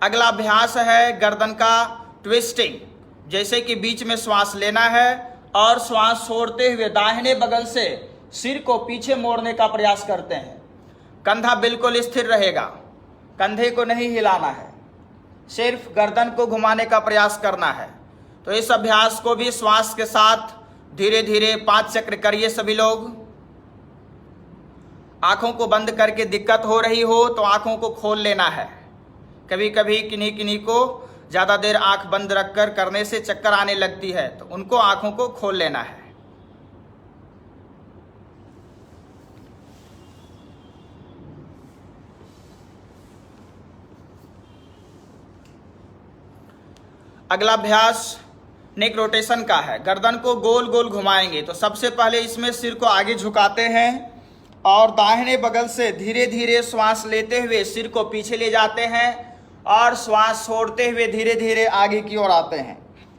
अगला अभ्यास है गर्दन का ट्विस्टिंग, जैसे कि बीच में श्वास लेना है और श्वास छोड़ते हुए दाहिने बगल से सिर को पीछे मोड़ने का प्रयास करते हैं। कंधा बिल्कुल स्थिर रहेगा, कंधे को नहीं हिलाना है, सिर्फ गर्दन को घुमाने का प्रयास करना है। तो इस अभ्यास को भी श्वास के साथ धीरे धीरे 5 चक्र करिए सभी लोग। आंखों को बंद करके दिक्कत हो रही हो तो आंखों को खोल लेना है। कभी कभी किन्हीं किन्हीं को ज़्यादा देर आंख बंद रखकर करने से चक्कर आने लगती है, तो उनको आंखों को खोल लेना है। अगला अभ्यास नेक रोटेशन का है। गर्दन को गोल गोल घुमाएंगे। तो सबसे पहले इसमें सिर को आगे झुकाते हैं और दाहिने बगल से धीरे धीरे श्वास लेते हुए सिर को पीछे ले जाते हैं और श्वास छोड़ते हुए धीरे धीरे आगे की ओर आते हैं।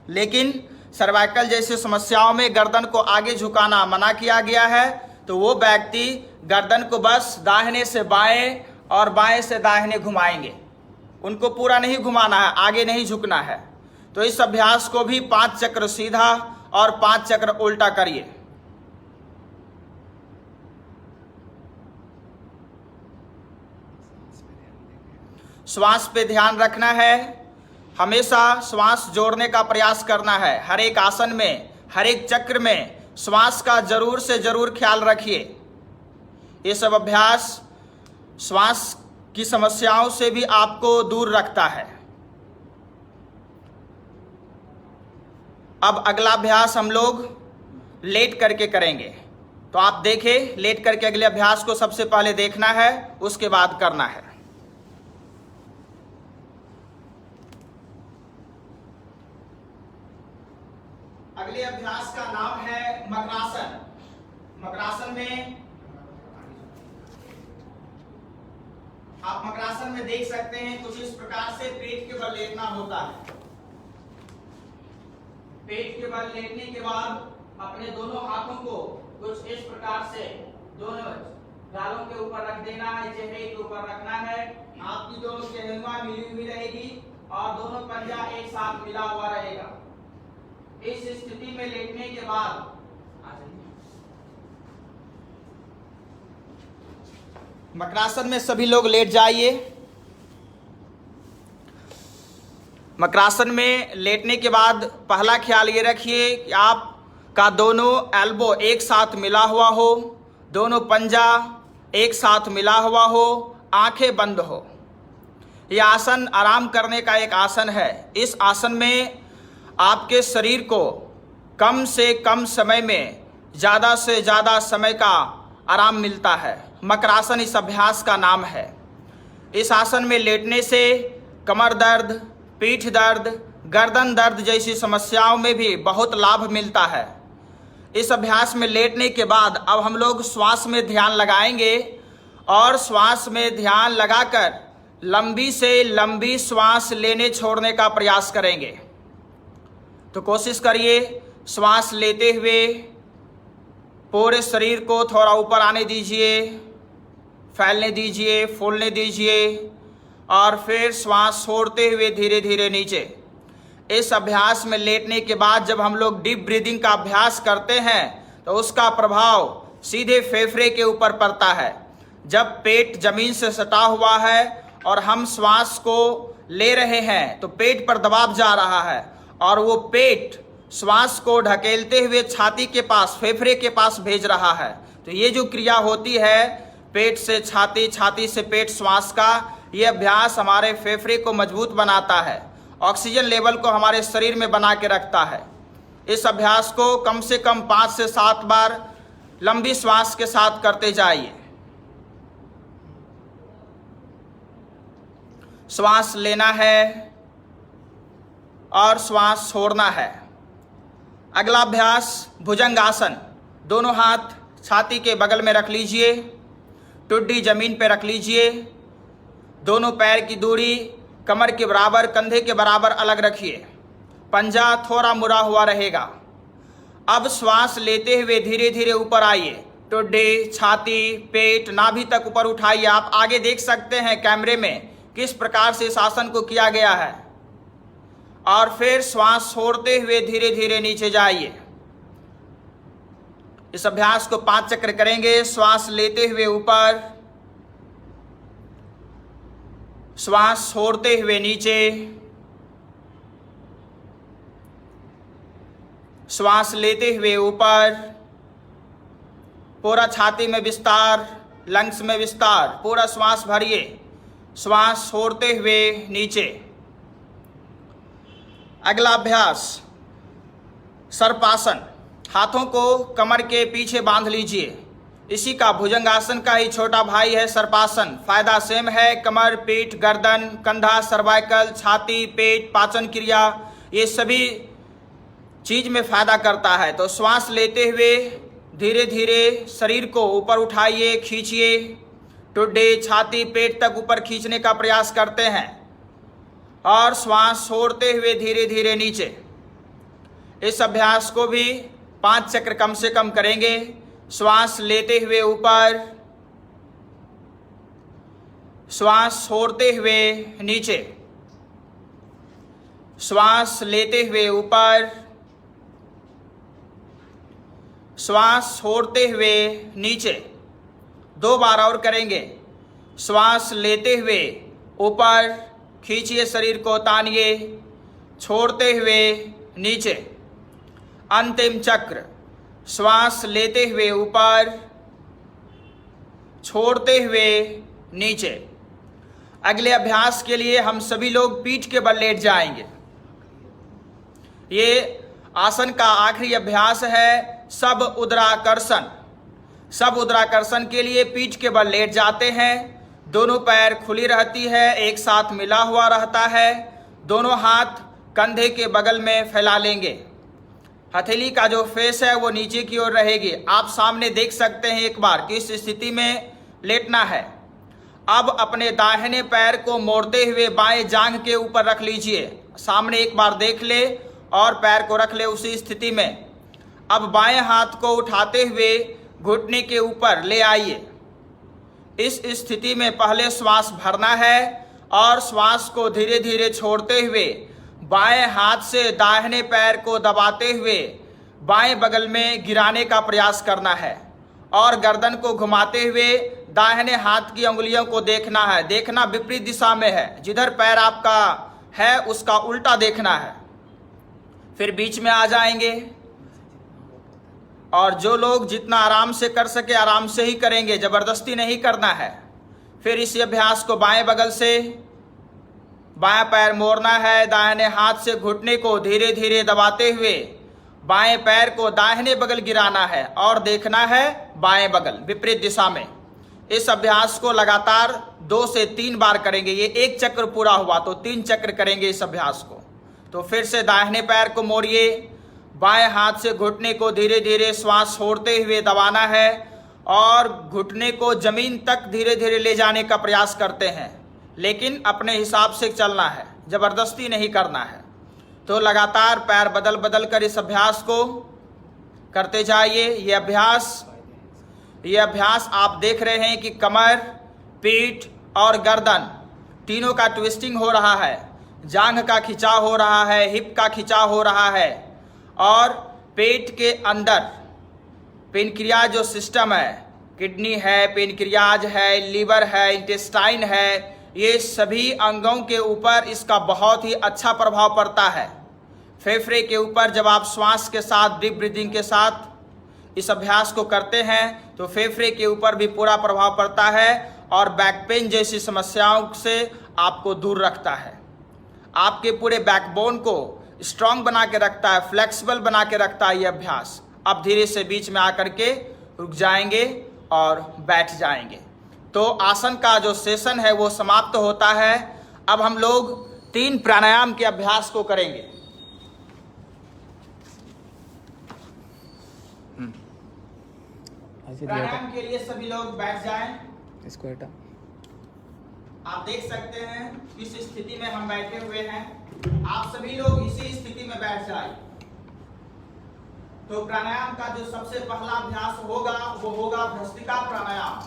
लेकिन सर्वाइकल जैसी समस्याओं में गर्दन को आगे झुकाना मना किया गया है, तो वो व्यक्ति गर्दन को बस दाहिने से बाएं और बाएं से दाहिने घुमाएंगे। उनको पूरा नहीं घुमाना है, आगे नहीं झुकना है। तो इस अभ्यास को भी 5 चक्र सीधा और 5 चक्र उल्टा करिए। श्वास पे ध्यान रखना है, हमेशा श्वास जोड़ने का प्रयास करना है। हर एक आसन में, हर एक चक्र में श्वास का जरूर से जरूर ख्याल रखिए। ये सब अभ्यास श्वास की समस्याओं से भी आपको दूर रखता है। अब अगला अभ्यास हम लोग लेट करके करेंगे। तो आप देखें, लेट करके अगले अभ्यास को सबसे पहले देखना है, उसके बाद करना है। अगले अभ्यास का नाम है मकरासन। मकरासन में आप मकरासन में देख सकते हैं कुछ इस प्रकार से पेट के बल लेटना होता है। पेट के बल लेटने के बाद अपने दोनों हाथों को कुछ इस प्रकार से दोनों गालों के ऊपर रख देना है, चेहरे के ऊपर रखना है। आपकी दोनों चेहनुमा मिली हुई रहेगी और दोनों पंजा एक साथ मिला हुआ रहेगा। इस स्थिति में लेटने के बाद मकरासन में सभी लोग लेट जाइए। मकरासन में लेटने के बाद पहला ख्याल ये रखिए कि आपका दोनों एल्बो एक साथ मिला हुआ हो, दोनों पंजा एक साथ मिला हुआ हो, आंखें बंद हो। यह आसन आराम करने का एक आसन है। इस आसन में आपके शरीर को कम से कम समय में ज़्यादा से ज़्यादा समय का आराम मिलता है। मकरासन इस अभ्यास का नाम है। इस आसन में लेटने से कमर दर्द, पीठ दर्द, गर्दन दर्द जैसी समस्याओं में भी बहुत लाभ मिलता है। इस अभ्यास में लेटने के बाद अब हम लोग श्वास में ध्यान लगाएंगे और श्वास में ध्यान लगाकर लंबी से लंबी श्वास लेने छोड़ने का प्रयास करेंगे। तो कोशिश करिए श्वास लेते हुए पूरे शरीर को थोड़ा ऊपर आने दीजिए, फैलने दीजिए, फूलने दीजिए और फिर श्वास छोड़ते हुए धीरे धीरे नीचे। इस अभ्यास में लेटने के बाद जब हम लोग डीप ब्रीदिंग का अभ्यास करते हैं तो उसका प्रभाव सीधे फेफड़े के ऊपर पड़ता है। जब पेट जमीन से सटा हुआ है और हम श्वास को ले रहे हैं तो पेट पर दबाव जा रहा है और वो पेट श्वास को ढकेलते हुए छाती के पास, फेफड़े के पास भेज रहा है। तो ये जो क्रिया होती है पेट से छाती, छाती से पेट, श्वास का, ये अभ्यास हमारे फेफड़े को मजबूत बनाता है, ऑक्सीजन लेवल को हमारे शरीर में बना के रखता है। इस अभ्यास को कम से कम 5 से 7 बार लंबी श्वास के साथ करते जाइए। श्वास लेना है और श्वास छोड़ना है। अगला अभ्यास भुजंगासन। दोनों हाथ छाती के बगल में रख लीजिए, टुड्डी जमीन पर रख लीजिए, दोनों पैर की दूरी कमर के बराबर, कंधे के बराबर अलग रखिए, पंजा थोड़ा मुड़ा हुआ रहेगा। अब श्वास लेते हुए धीरे धीरे ऊपर आइए, टुड्डी, छाती, पेट, नाभि तक ऊपर उठाइए। आप आगे देख सकते हैं कैमरे में किस प्रकार से इस आसन को किया गया है। और फिर श्वास छोड़ते हुए धीरे धीरे नीचे जाइए। इस अभ्यास को 5 चक्र करेंगे। श्वास लेते हुए ऊपर, श्वास छोड़ते हुए नीचे, श्वास लेते हुए ऊपर, पूरा छाती में विस्तार, लंग्स में विस्तार, पूरा श्वास भरिए, श्वास छोड़ते हुए नीचे। अगला अभ्यास सर्पासन। हाथों को कमर के पीछे बांध लीजिए। इसी का भुजंगासन का ही छोटा भाई है सर्पासन। फायदा सेम है, कमर, पीठ, गर्दन, कंधा, सर्वाइकल, छाती, पेट, पाचन क्रिया, ये सभी चीज में फायदा करता है। तो श्वास लेते हुए धीरे धीरे शरीर को ऊपर उठाइए, खींचिए, टुड्डी, छाती, पेट तक ऊपर खींचने का प्रयास करते हैं और श्वास छोड़ते हुए धीरे धीरे नीचे। इस अभ्यास को भी 5 चक्र कम से कम करेंगे। श्वास लेते हुए ऊपर, श्वास छोड़ते हुए नीचे, श्वास लेते हुए ऊपर, श्वास छोड़ते हुए नीचे। 2 बार और करेंगे। श्वास लेते हुए ऊपर, खींचिए शरीर को, तानिए, छोड़ते हुए नीचे। अंतिम चक्र, श्वास लेते हुए ऊपर, छोड़ते हुए नीचे। अगले अभ्यास के लिए हम सभी लोग पीठ के बल लेट जाएंगे। ये आसन का आखिरी अभ्यास है सब उदराकर्षण। सब उदराकर्षण के लिए पीठ के बल लेट जाते हैं। दोनों पैर खुली रहती है, एक साथ मिला हुआ रहता है। दोनों हाथ कंधे के बगल में फैला लेंगे। हथेली का जो फेस है वो नीचे की ओर रहेगी। आप सामने देख सकते हैं एक बार किस स्थिति में लेटना है। अब अपने दाहिने पैर को मोड़ते हुए बाएं जांघ के ऊपर रख लीजिए। सामने एक बार देख ले और पैर को रख ले उसी स्थिति में। अब बाएं हाथ को उठाते हुए घुटने के ऊपर ले आइए। इस स्थिति में पहले श्वास भरना है और श्वास को धीरे धीरे छोड़ते हुए बाएं हाथ से दाहिने पैर को दबाते हुए बाएं बगल में गिराने का प्रयास करना है और गर्दन को घुमाते हुए दाहिने हाथ की उंगलियों को देखना है। देखना विपरीत दिशा में है, जिधर पैर आपका है उसका उल्टा देखना है। फिर बीच में आ जाएंगे और जो लोग जितना आराम से कर सके आराम से ही करेंगे, जबरदस्ती नहीं करना है। फिर इस अभ्यास को बाएं बगल से बाएं पैर मोड़ना है, दाहिने हाथ से घुटने को धीरे धीरे दबाते हुए बाएं पैर को दाहिने बगल गिराना है और देखना है बाएं बगल विपरीत दिशा में। इस अभ्यास को लगातार 2 से 3 बार करेंगे। ये 1 चक्र पूरा हुआ तो 3 चक्र करेंगे इस अभ्यास को। तो फिर से दाहिने पैर को मोड़िए, बाएं हाथ से घुटने को धीरे धीरे श्वास छोड़ते हुए दबाना है और घुटने को जमीन तक धीरे धीरे ले जाने का प्रयास करते हैं, लेकिन अपने हिसाब से चलना है, जबरदस्ती नहीं करना है। तो लगातार पैर बदल बदल कर इस अभ्यास को करते जाइए। ये अभ्यास आप देख रहे हैं कि कमर, पीठ और गर्दन तीनों का ट्विस्टिंग हो रहा है, जांघ का खिंचाव हो रहा है, हिप का खिंचाव हो रहा है, और पेट के अंदर पेनक्रियाज जो सिस्टम है, किडनी है, पेनक्रियाज है, लीवर है, इंटेस्टाइन है, ये सभी अंगों के ऊपर इसका बहुत ही अच्छा प्रभाव पड़ता है। फेफड़े के ऊपर जब आप श्वास के साथ, डीप ब्रीदिंग के साथ इस अभ्यास को करते हैं तो फेफड़े के ऊपर भी पूरा प्रभाव पड़ता है और बैक पेन जैसी समस्याओं से आपको दूर रखता है। आपके पूरे बैकबोन को स्ट्रांग बना के रखता है, फ्लेक्सिबल बना के रखता है ये अभ्यास। अब धीरे से बीच में आकर के रुक जाएंगे और बैठ जाएंगे। तो आसन का जो सेशन है वो समाप्त होता है। अब हम लोग 3 प्राणायाम के अभ्यास को करेंगे। प्राणायाम के लिए सभी लोग बैठ जाएं। इसको हटा। आप देख सकते हैं किस स्थिति में हम बैठे हुए हैं। आप सभी लोग इसी स्थिति में बैठ जाएं। तो प्राणायाम का जो सबसे पहला अभ्यास होगा वो होगा भ्रस्त्रिका प्राणायाम।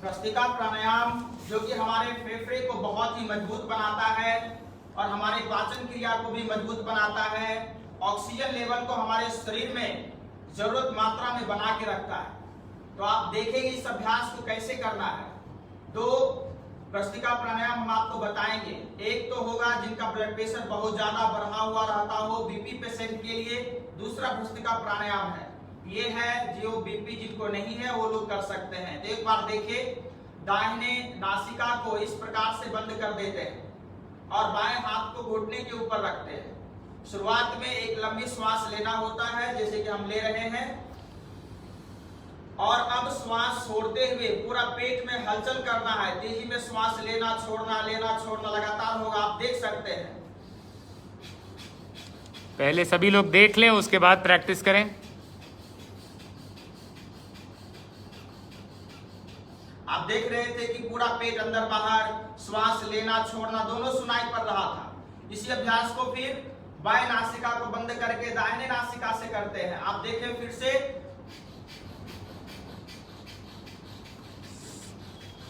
भ्रस्त्रिका प्राणायाम जो कि हमारे फेफड़े को बहुत ही मजबूत बनाता है और हमारे पाचन क्रिया को भी मजबूत बनाता है। ऑक्सीजन लेवल को हमारे शरीर में जरूरत मात्रा में बना के रखता है। तो आप देखेंगे इस अभ्यास को कैसे करना है। 2 भ्रस्त्रिका प्राणायाम हम आपको बताएंगे। एक तो होगा जिनका ब्लड प्रेशर बहुत ज्यादा बढ़ा हुआ रहता हो, बीपी पेशेंट के लिए दूसरा भ्रस्त्रिका प्राणायाम है। ये है जो बीपी जिनको नहीं है वो लोग कर सकते हैं। तो एक बार देखिए, दाहिने नासिका को इस प्रकार से बंद कर देते हैं और बाएं हाथ को घुटने के ऊपर रखते हैं। शुरुआत में एक लंबी श्वास लेना होता है जैसे कि हम ले रहे हैं, और अब श्वास छोड़ते हुए पूरा पेट में हलचल करना है। तेजी में श्वास लेना छोड़ना लगातार होगा। आप देख सकते हैं। पहले सभी लोग देख लें, उसके बाद प्रैक्टिस करें। आप देख रहे थे कि पूरा पेट अंदर बाहर, श्वास लेना छोड़ना दोनों सुनाई पड़ रहा था। इसी अभ्यास को फिर बाएं नासिका को बंद करके दाहिने नासिका से करते हैं। आप देखें फिर से,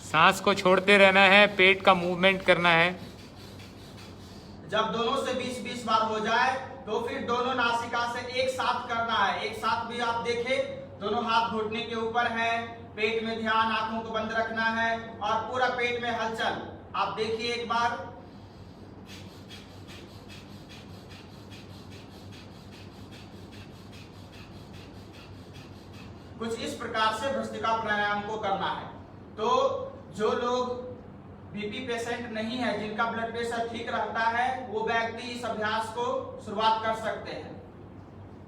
सांस को छोड़ते रहना है, पेट का मूवमेंट करना है। जब दोनों से 20-20 बार हो जाए तो फिर दोनों नासिका से एक साथ करना है। एक साथ भी आप देखें, दोनों हाथ घुटने के ऊपर है, पेट में ध्यान, आंखों को बंद रखना है और पूरा पेट में हलचल। आप देखिए एक बार। कुछ इस प्रकार से भ्रस्त्रिका प्राणायाम को करना है। तो जो लोग बीपी पेशेंट नहीं है, जिनका ब्लड प्रेशर ठीक रहता है, वो व्यक्ति इस अभ्यास को शुरुआत कर सकते हैं।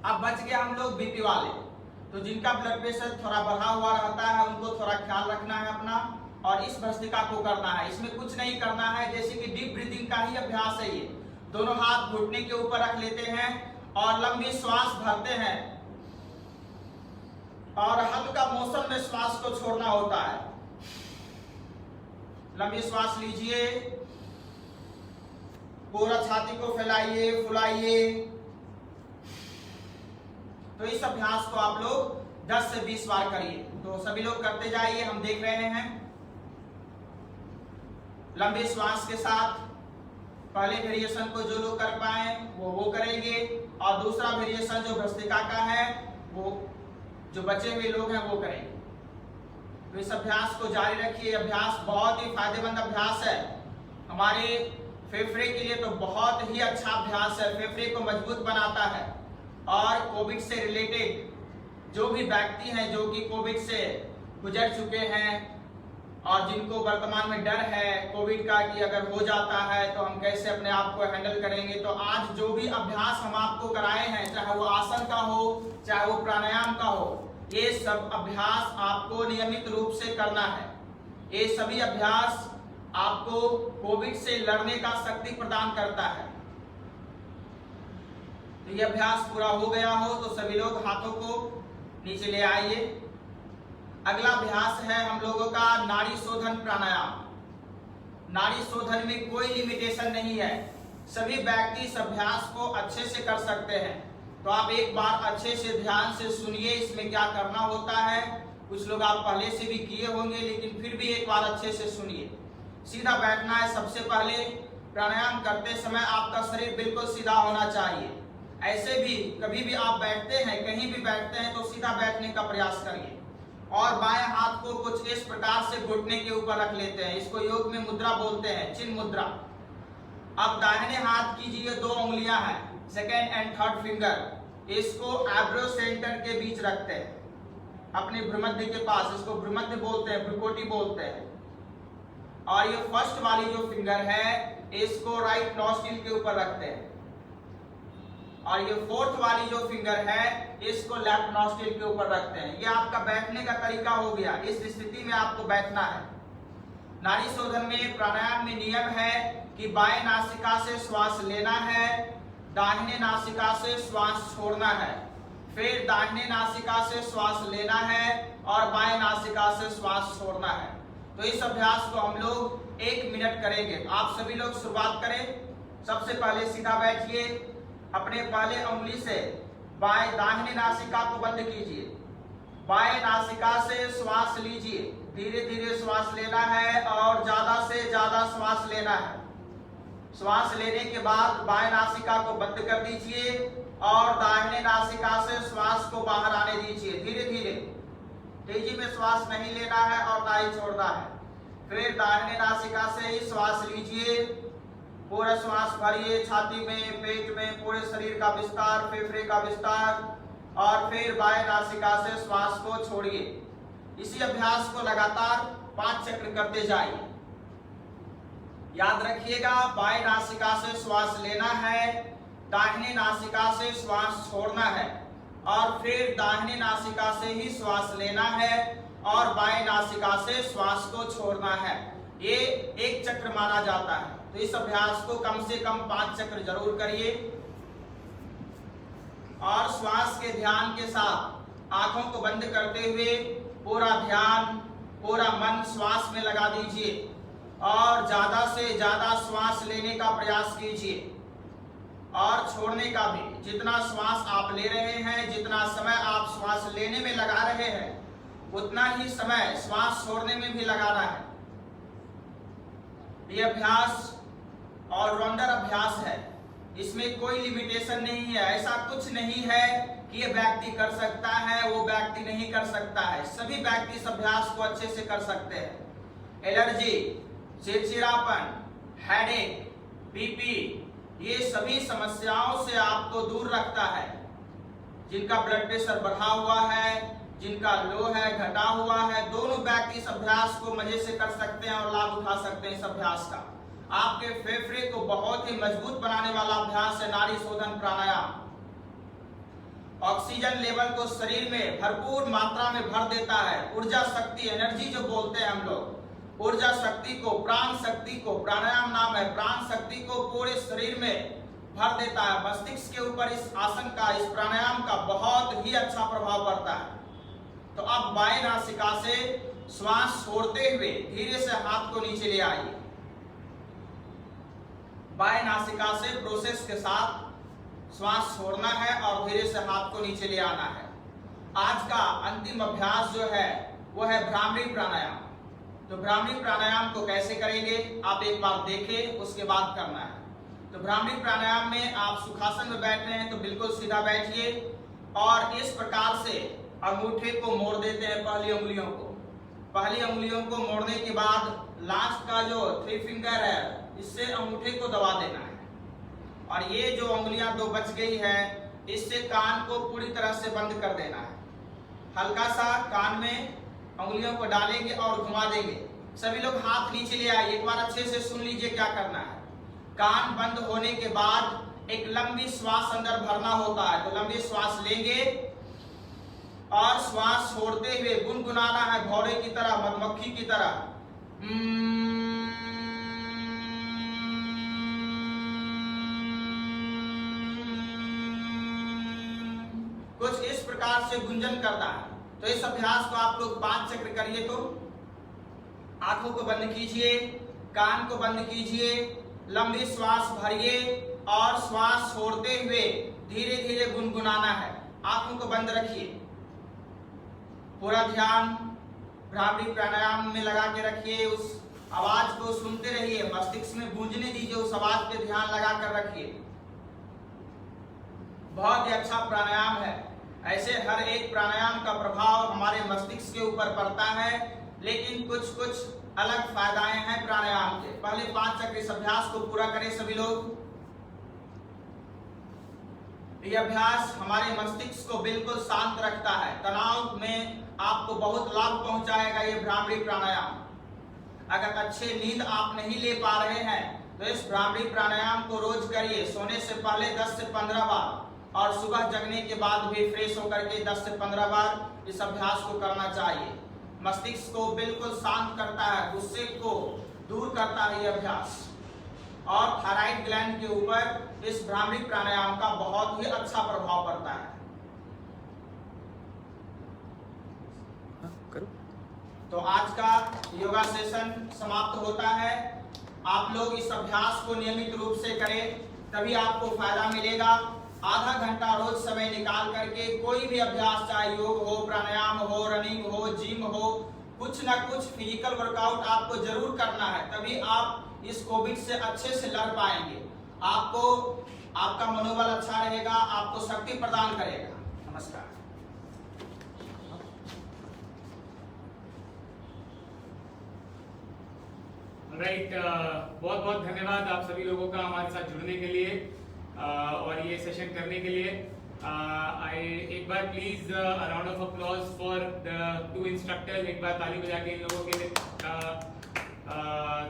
अब बच गया हम लोग बीपी वाले। तो जिनका ब्लड प्रेशर थोड़ा बढ़ा हुआ रहता है उनको थोड़ा ख्याल रखना है अपना, और इस भ्रस्त्रिका को करना है। इसमें कुछ नहीं करना है, जैसे कि डीप ब्रीदिंग का ही अभ्यास है ये। दोनों हाथ घुटने के ऊपर रख लेते हैं और लंबी श्वास भरते हैं और हल्का मोशन में श्वास को छोड़ना होता है। लंबी श्वास लीजिए, पूरा छाती को फैलाइए, फुलाइए। तो इस अभ्यास को आप लोग 10 से 20 बार करिए। तो सभी लोग करते जाइए, हम देख रहे हैं। लंबी श्वास के साथ पहले वेरिएशन को जो लोग कर पाए वो करेंगे, और दूसरा वेरिएशन जो भ्रस्त्रिका का है वो जो बचे हुए लोग हैं वो करेंगे। तो इस अभ्यास को जारी रखिए। अभ्यास बहुत ही फायदेमंद अभ्यास है हमारे फेफड़े के लिए। तो बहुत ही अच्छा अभ्यास है, फेफड़े को मजबूत बनाता है। और कोविड से रिलेटेड जो भी व्यक्ति हैं जो कि कोविड से गुजर चुके हैं और जिनको वर्तमान में डर है कोविड का कि अगर हो जाता है तो हम कैसे अपने आप को हैंडल करेंगे, तो आज जो भी अभ्यास हम आपको कराए हैं, चाहे वो आसन का हो चाहे वो प्राणायाम का हो, ये सब अभ्यास आपको नियमित रूप से करना है। ये सभी अभ्यास आपको कोविड से लड़ने का शक्ति प्रदान करता है। तो ये अभ्यास पूरा हो गया हो तो सभी लोग हाथों को नीचे ले आइए। अगला अभ्यास है हम लोगों का नाड़ी शोधन प्राणायाम। नाड़ी शोधन में कोई लिमिटेशन नहीं है, सभी व्यक्ति इस अभ्यास को अच्छे से कर सकते हैं। तो आप एक बार अच्छे से ध्यान से सुनिए इसमें क्या करना होता है। कुछ लोग आप पहले से भी किए होंगे, लेकिन फिर भी एक बार अच्छे से सुनिए। सीधा बैठना है। सबसे पहले प्राणायाम करते समय आपका शरीर बिल्कुल सीधा होना चाहिए। ऐसे भी कभी भी आप बैठते हैं, कहीं भी बैठते हैं तो सीधा बैठने का प्रयास करिए और बाएं हाथ को कुछ इस प्रकार से घुटने के ऊपर रख लेते हैं। इसको योग में मुद्रा बोलते हैं, चिन्ह मुद्रा। अब दाहिने हाथ कीजिए, 2 उंगलियां हैं, सेकेंड एंड थर्ड फिंगर, इसको आईब्रो सेंटर के बीच रखते हैं, अपने भ्रूमध्य के पास। इसको भ्रूमध्य बोलते हैं, भ्रुकोटि बोलते हैं। और ये फर्स्ट वाली जो फिंगर है इसको राइट नॉस्ट्रिल के ऊपर रखते हैं और ये फोर्थ वाली जो फिंगर है इसको लेफ्ट नॉस्ट्रिल के ऊपर रखते हैं। ये आपका बैठने का तरीका हो गया। इस स्थिति में आपको बैठना है। नाड़ी शोधन में प्राणायाम में नियम है कि बाएं नासिका से श्वास लेना है, दाहिने नासिका से श्वास छोड़ना है, फिर दाहिने नासिका से श्वास लेना है और बाएं नासिका से श्वास छोड़ना है। तो इस अभ्यास को हम लोग 1 मिनट करेंगे। आप सभी लोग शुरुआत करें। सबसे पहले सीधा बैठिए, अपने पहले उंगली से दाहिने नासिका को बंद कीजिए, बाएं नासिका से श्वास लीजिए, धीरे धीरे श्वास लेना है और ज्यादा से ज्यादा श्वास लेना है। श्वास लेने के बाद बाएं नासिका को बंद कर दीजिए और दाहिने नासिका से श्वास को बाहर आने दीजिए। धीरे धीरे, तेजी में श्वास नहीं लेना है और ना ही छोड़ना है। फिर दाहिने नासिका से ही श्वास लीजिए, पूरा श्वास भरिए, छाती में, पेट में, पूरे शरीर का विस्तार, फेफड़े का विस्तार, और फिर बाएं नासिका से श्वास को छोड़िए। इसी अभ्यास को लगातार 5 चक्र करते जाइए। याद रखिएगा, बाएं नासिका से श्वास लेना है, दाहिने नासिका से श्वास छोड़ना है और फिर दाहिने नासिका से ही श्वास लेना है और बाएं नासिका से श्वास को छोड़ना है। ये 1 चक्र माना जाता है। तो इस अभ्यास को कम से कम 5 चक्र जरूर करिए और श्वास के ध्यान के साथ आंखों को बंद करते हुए पूरा ध्यान, पूरा मन श्वास में लगा दीजिए और ज्यादा से ज्यादा श्वास लेने का प्रयास कीजिए और छोड़ने का भी। जितना श्वास आप ले रहे हैं, जितना समय आप श्वास लेने में लगा रहे हैं, उतना ही समय श्वास छोड़ने में भी लगाना है। ये अभ्यास ऑलराउंडर अभ्यास है, इसमें कोई लिमिटेशन नहीं है। ऐसा कुछ नहीं है कि ये व्यक्ति कर सकता है, वो व्यक्ति नहीं कर सकता है। सभी व्यक्ति इस अभ्यास को अच्छे से कर सकते हैं। एलर्जी, चिड़चिड़ापन, हेडेक, बीपी, ये सभी समस्याओं से आपको दूर रखता है। जिनका ब्लड प्रेशर बढ़ा हुआ है, जिनका लो है, घटा हुआ है, दोनों व्यक्ति इस अभ्यास को मजे से कर सकते हैं और लाभ उठा सकते हैं इस अभ्यास का। आपके फेफड़े को बहुत ही मजबूत बनाने वाला अभ्यास है नाड़ी शोधन प्राणायाम। ऑक्सीजन लेवल को शरीर में भरपूर मात्रा में भर देता है। ऊर्जा शक्ति, एनर्जी जो बोलते हैं हम लोग, ऊर्जा शक्ति को, प्राण शक्ति को, प्राणायाम नाम है, प्राण शक्ति को पूरे शरीर में भर देता है। मस्तिष्क के ऊपर इस आसन का, इस प्राणायाम का बहुत ही अच्छा प्रभाव पड़ता है। तो अब बाएं नासिका से श्वास छोड़ते हुए धीरे से हाथ को नीचे ले आइए। बाएं नासिका से प्रोसेस के साथ श्वास छोड़ना है और धीरे से हाथ को नीचे ले आना है। आज का अंतिम अभ्यास जो है वो है भ्रामरी प्राणायाम। तो भ्रामरी प्राणायाम को कैसे करेंगे आप एक बार देखें, उसके बाद करना है। तो भ्रामरी प्राणायाम में आप सुखासन में बैठ रहे हैं तो बिल्कुल सीधा बैठिए और इस प्रकार से अंगूठे को मोड़ देते हैं, पहली उंगलियों को। पहली उंगलियों को मोड़ने के बाद लास्ट का जो 3 फिंगर है, इससे अंगूठे को दबा देना है। और ये जो उंगलियां 2 बच गई है, इससे कान को पूरी तरह से बंद कर देना है। हल्का सा कान में उंगलियों को डालेंगे और घुमा देंगे। सभी लोग हाथ नीचे ले आइए। एक बार अच्छे से सुन लीजिए क्या करना है। कान बंद होने के बाद एक लंबी श्वास अंदर भरना होता है। तो लंबी श्वास लेंगे और श्वास छोड़ते हुए गुनगुनाना है, भौरे की तरह, मधुमक्खी की तरह। कुछ इस प्रकार से गुंजन करना है। तो इस अभ्यास को आप लोग 5 चक्र करिए। तो आंखों को बंद कीजिए, कान को बंद कीजिए, लंबी श्वास भरिए और श्वास छोड़ते हुए धीरे धीरे गुनगुनाना है। आंखों को बंद रखिए, पूरा ध्यान भ्रामरी प्राणायाम में लगा के रखिए। उस आवाज को सुनते रहिए, मस्तिष्क में गूंजने दीजिए, उस आवाज पे ध्यान लगा कर रखिए। बहुत ही अच्छा प्राणायाम है। ऐसे हर एक प्राणायाम का प्रभाव हमारे मस्तिष्क के ऊपर पड़ता है, लेकिन कुछ अलग फायदाएं हैं प्राणायाम के। पहले 5 चक्र इस अभ्यास को पूरा करें सभी लोग। यह अभ्यास हमारे मस्तिष्क को बिल्कुल शांत रखता है, तनाव में आपको बहुत लाभ पहुंचाएगा ये भ्रामरी प्राणायाम। अगर अच्छे नींद आप नहीं ले पा रहे हैं तो इस भ्रामरी प्राणायाम को रोज करिए। सोने से पहले 10 से 15 बार और सुबह जगने के बाद भी फ्रेश होकर के 10 से 15 बार इस अभ्यास को करना चाहिए। मस्तिष्क को बिल्कुल शांत करता है, गुस्से को दूर करता है ये अभ्यास। और थायराइड ग्लैंड के ऊपर इस भ्रामरी प्राणायाम का बहुत ही अच्छा प्रभाव पड़ता है। करो। तो आज का योगा सेशन समाप्त होता है। आप लोग इस अभ्यास को नियमित रूप से करें, तभी आपको फायदा मिलेगा। आधा घंटा रोज समय निकाल करके कोई भी अभ्यास, चाहे योग हो, प्राणायाम हो, रनिंग हो, जिम हो, कुछ ना कुछ फिजिकल वर्कआउट आपको जरूर करना है, तभी आप इस कोविड से अच्छे से लड़ पाएंगे। आपका मनोबल अच्छा रहेगा, आपको शक्ति प्रदान करेगा। नमस्कार। राइट, बहुत बहुत धन्यवाद आप सभी लोगों का हमारे साथ जुड़ने के लिए और ये सेशन करने के लिए। एक बार please round of applause for the 2 instructors. एक बार ताली बजा के इन लोगों के लिए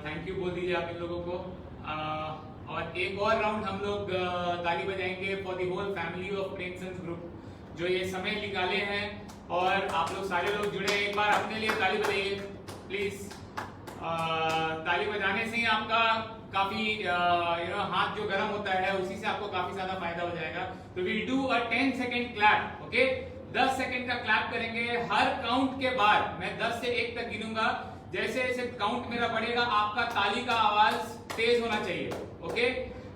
थैंक यू बोल दीजिए आप इन लोगों को। और एक और राउंड हम लोग ताली बजाएंगे for the whole family of Premchand group, जो ये समय निकाले हैं और आप लोग सारे लोग जुड़े। एक बार अपने लिए ताली बजाइए प्लीज। ताली बजाने से ही आपका काफी हाथ जो गर्म होता है उसी से आपको काफी ज्यादा फायदा हो जाएगा। तो we do a 10 second clap. Okay, 10 second का क्लैप करेंगे। हर काउंट के बाद मैं 10 से 1 तक गिनूंगा। जैसे जैसे काउंट मेरा बढ़ेगा आपका ताली का आवाज तेज होना चाहिए। ओके,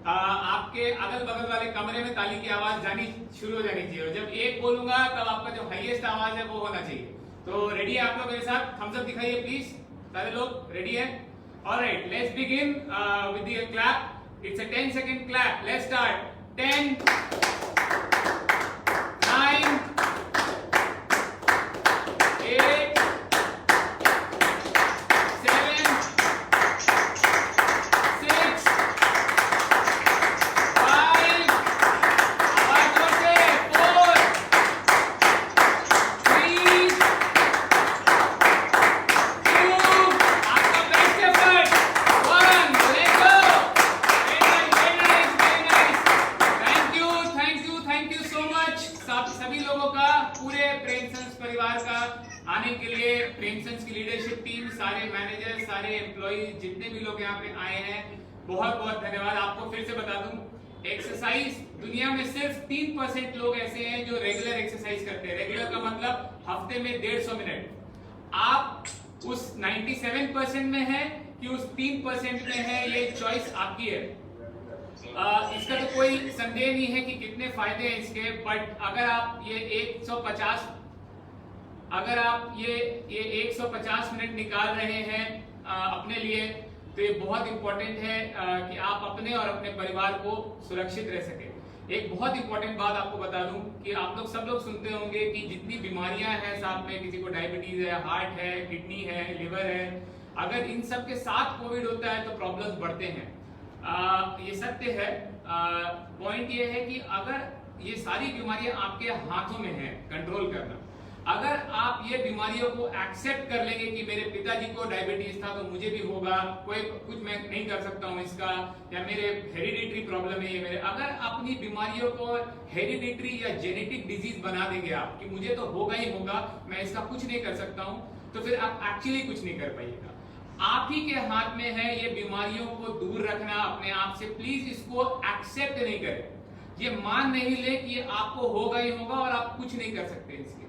आपके अगल बगल वाले कमरे में ताली की आवाज जानी शुरू हो जानी चाहिए। जब 1 बोलूंगा तब आपका जो हाईएस्ट आवाज है वो होना चाहिए। तो रेडी है आप लोग मेरे साथ? थम्स अप दिखाइए प्लीज। सारे लोग रेडी है? Alright, let's begin with the clap. It's a 10 second clap. Let's start. 10, 9, 8, 7, 6, 5, 4, 3, 2, आपका best effort, 1, let's go. Thank you so much सभी लोगों का, पूरे प्रेमचंद परिवार का आने के लिए। प्रेमचंद की लीडरशिप टीम, सारे मैनेजर, सारे एम्प्लॉय, जितने भी लोग यहाँ पे आए हैं, बहुत बहुत धन्यवाद। आपको फिर से बता दूं, एक्सरसाइज दुनिया में सिर्फ 3% लोग ऐसे हैं जो रेगुलर एक्सरसाइज करते हैं। रेगुलर का मतलब हफ्ते में 150 मिनट। आप उस 97% में है कि उस 3% में है, ये चॉइस आपकी है। इसका तो कोई संदेह नहीं है कि कितने फायदे हैं इसके। बट अगर आप ये 150 मिनट निकाल रहे हैं अपने लिए, तो ये बहुत इंपॉर्टेंट है कि आप अपने और अपने परिवार को सुरक्षित रह सके। एक बहुत इंपॉर्टेंट बात आपको बता दूं कि आप लोग सब लोग सुनते होंगे कि जितनी बीमारियां हैं साथ में, किसी को डायबिटीज है, हार्ट है, किडनी है, लिवर है, अगर इन सब के साथ कोविड होता है तो प्रॉब्लम्स बढ़ते हैं। ये सत्य है। पॉइंट ये है कि अगर ये सारी बीमारियां आपके हाथों में है कंट्रोल करना, अगर आप ये बीमारियों को एक्सेप्ट कर लेंगे कि मेरे पिताजी को डायबिटीज था तो मुझे भी होगा, कोई कुछ मैं नहीं कर सकता हूँ इसका, या मेरे हेरिडिटरी प्रॉब्लम है ये मेरे, अगर अपनी बीमारियों को हेरिडिटरी या जेनेटिक डिजीज बना देंगे आप कि मुझे तो होगा ही होगा, मैं इसका कुछ नहीं कर सकता हूँ, तो फिर आप एक्चुअली कुछ नहीं कर पाइएगा। आप ही के हाथ में है ये बीमारियों को दूर रखना अपने आप से। प्लीज इसको एक्सेप्ट नहीं करें, ये मान नहीं ले कि ये आपको होगा ही होगा और आप कुछ नहीं कर सकते इसके।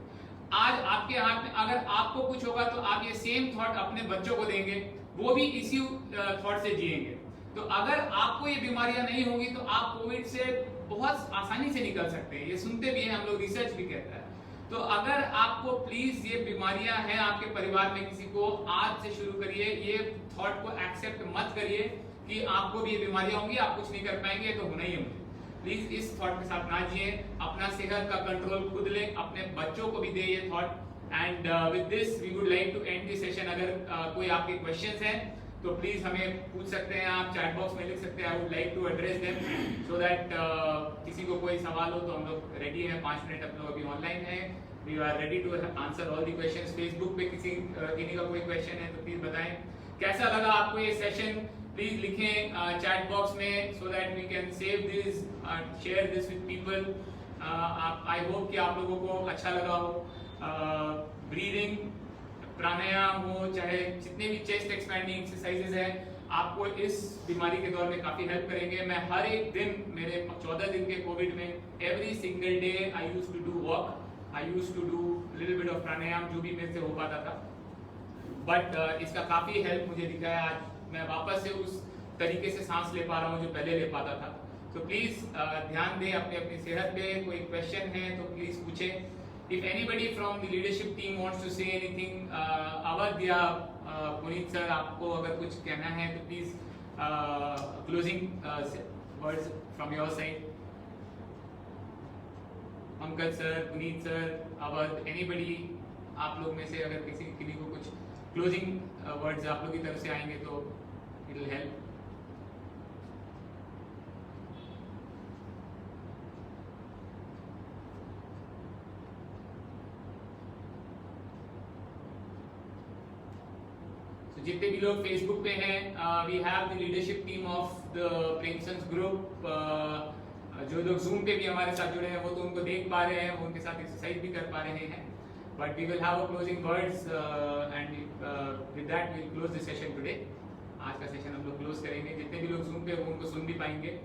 आज आपके हाथ में, अगर आपको कुछ होगा तो आप ये सेम थॉट अपने बच्चों को देंगे, वो भी इसी थॉट से जिएंगे। तो अगर आपको ये बीमारियां नहीं होंगी तो आप कोविड से बहुत आसानी से निकल सकते हैं। ये सुनते भी हैं हम लोग, रिसर्च भी कहता है। तो अगर आपको प्लीज ये बीमारियां हैं आपके परिवार में किसी को, आज से शुरू करिए, ये थॉट को एक्सेप्ट मत करिए कि आपको भी ये बीमारियां होंगी, आप कुछ नहीं कर पाएंगे, तो होना ही है मुझे। प्लीज इस थॉट के साथ ना जिए, अपना सेहत का कंट्रोल खुद लें, अपने बच्चों को भी दे ये thought. And with this we would like to end this session. अगर कोई आपके क्वेश्चंस हैं तो प्लीज हमें पूछ सकते हैं, आप चैट बॉक्स में लिख सकते हैं। I would like to address them so that किसी को कोई सवाल हो तो हम लोग रेडी हैं। 5 मिनट हम लोग अभी ऑनलाइन हैं, we are ready to answer all the questions. Facebook पे किसी का कोई क्वेश्चन है तो प्लीज बताएं। कैसा लगा आपको ये सेशन, प्लीज लिखें चैट बॉक्स में so that we can save this, share this with people. I hope कि आप लोगों को अच्छा लगा हो। ब्रीदिंग, प्राणायाम हो, चाहे जितने भी चेस्ट एक्सपैंडिंग एक्सरसाइजेस हैं, आपको इस बीमारी के दौर में काफी हेल्प करेंगे। मैं हर एक दिन, मेरे 14 दिन के कोविड में, every single day I used to do walk, I used to do little bit of pranayama, जो भी मेरे से हो पाता था। बट इसका काफी हेल्प मुझे दिखा है। आज मैं वापस से उस तरीके से सांस ले पा रहा हूँ जो पहले ले पाता था। तो प्लीज ध्यान दें अपनी सेहत पे। कोई क्वेश्चन है तो प्लीज पूछें। If anybody from the leadership team wants to say anything, Awadh या पुनीत सर, आपको अगर कुछ कहना है तो please closing words from your side. Pankaj sir, Puneet sir, Awadh, anybody, आप लोग में से अगर किसी को कुछ क्लोजिंग वर्ड्स आप लोग की तरफ से आएंगे तो इट विल हेल्प। जितने भी लोग फेसबुक पे हैं, we have the leadership team of the Premchand group. जो लोग जूम पे भी हमारे साथ जुड़े हैं वो तो उनको देख पा रहे हैं, वो उनके साथ एक्सरसाइज भी कर पा रहे हैं। But we will have a closing words and with that we will close the session today. आज का सेशन हम लोग क्लोज करेंगे। जितने भी लोग जूम पे वो उनको सुन भी पाएंगे।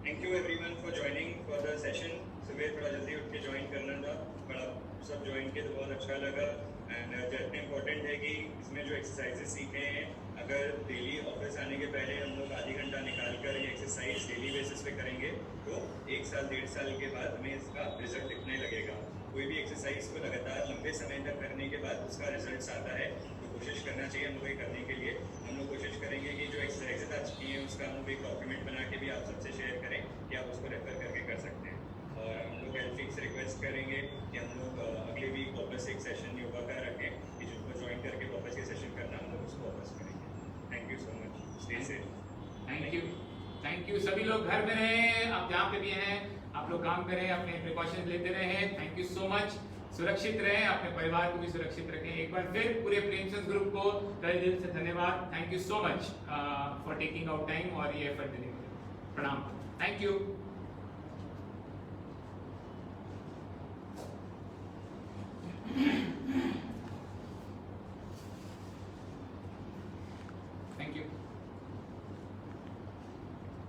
Thank you everyone for joining for the session. सुबह थोड़ा जल्दी उठ के ज्वाइन करना था, बड़ा सब ज्वाइन किए तो बहुत अच्छा लगा। एंड जितना इम्पोर्टेंट है कि इसमें जो एक्सरसाइजेस सीखे हैं, अगर डेली ऑफिस आने के पहले हम लोग आधी घंटा निकाल कर ये एक्सरसाइज डेली बेसिस पे करेंगे तो 1 साल 1.5 साल के बाद हमें इसका रिजल्ट दिखने लगेगा। कोई भी एक्सरसाइज को लगातार लंबे समय तक करने के बाद उसका रिजल्ट आता है, तो कोशिश करना चाहिए हम लोग करने के लिए। हम लोग कोशिश करेंगे कि जो एक्सरसाइजेज आज की हैं उसका हम लोग एक डॉक्यूमेंट बना के भी आप सबसे शेयर करें कि आप उसको रेफर करके कर सकते हैं। और हम लोग हेल्थ से रिक्वेस्ट करेंगे कि हम लोग अगले वीक वापस एक सेशन योगा का रखें कि जिनको ज्वाइन करके वापस ये सेशन करना हम लोग उसको वापस करेंगे। Thank you so much, stay safe. Thank you. सभी लोग घर में रहें, आप जहाँ पे भी हैं आप लोग काम करें, अपने प्रिकॉशंस लेते रहें। Thank you so much. सुरक्षित रहें, अपने परिवार को भी सुरक्षित रखें। एक बार फिर पूरे प्रेमचंद ग्रुप को तहे दिल से धन्यवाद। Thank you so much for taking out time और ये एफर्ट देने के लिए। प्रणाम। Thank you.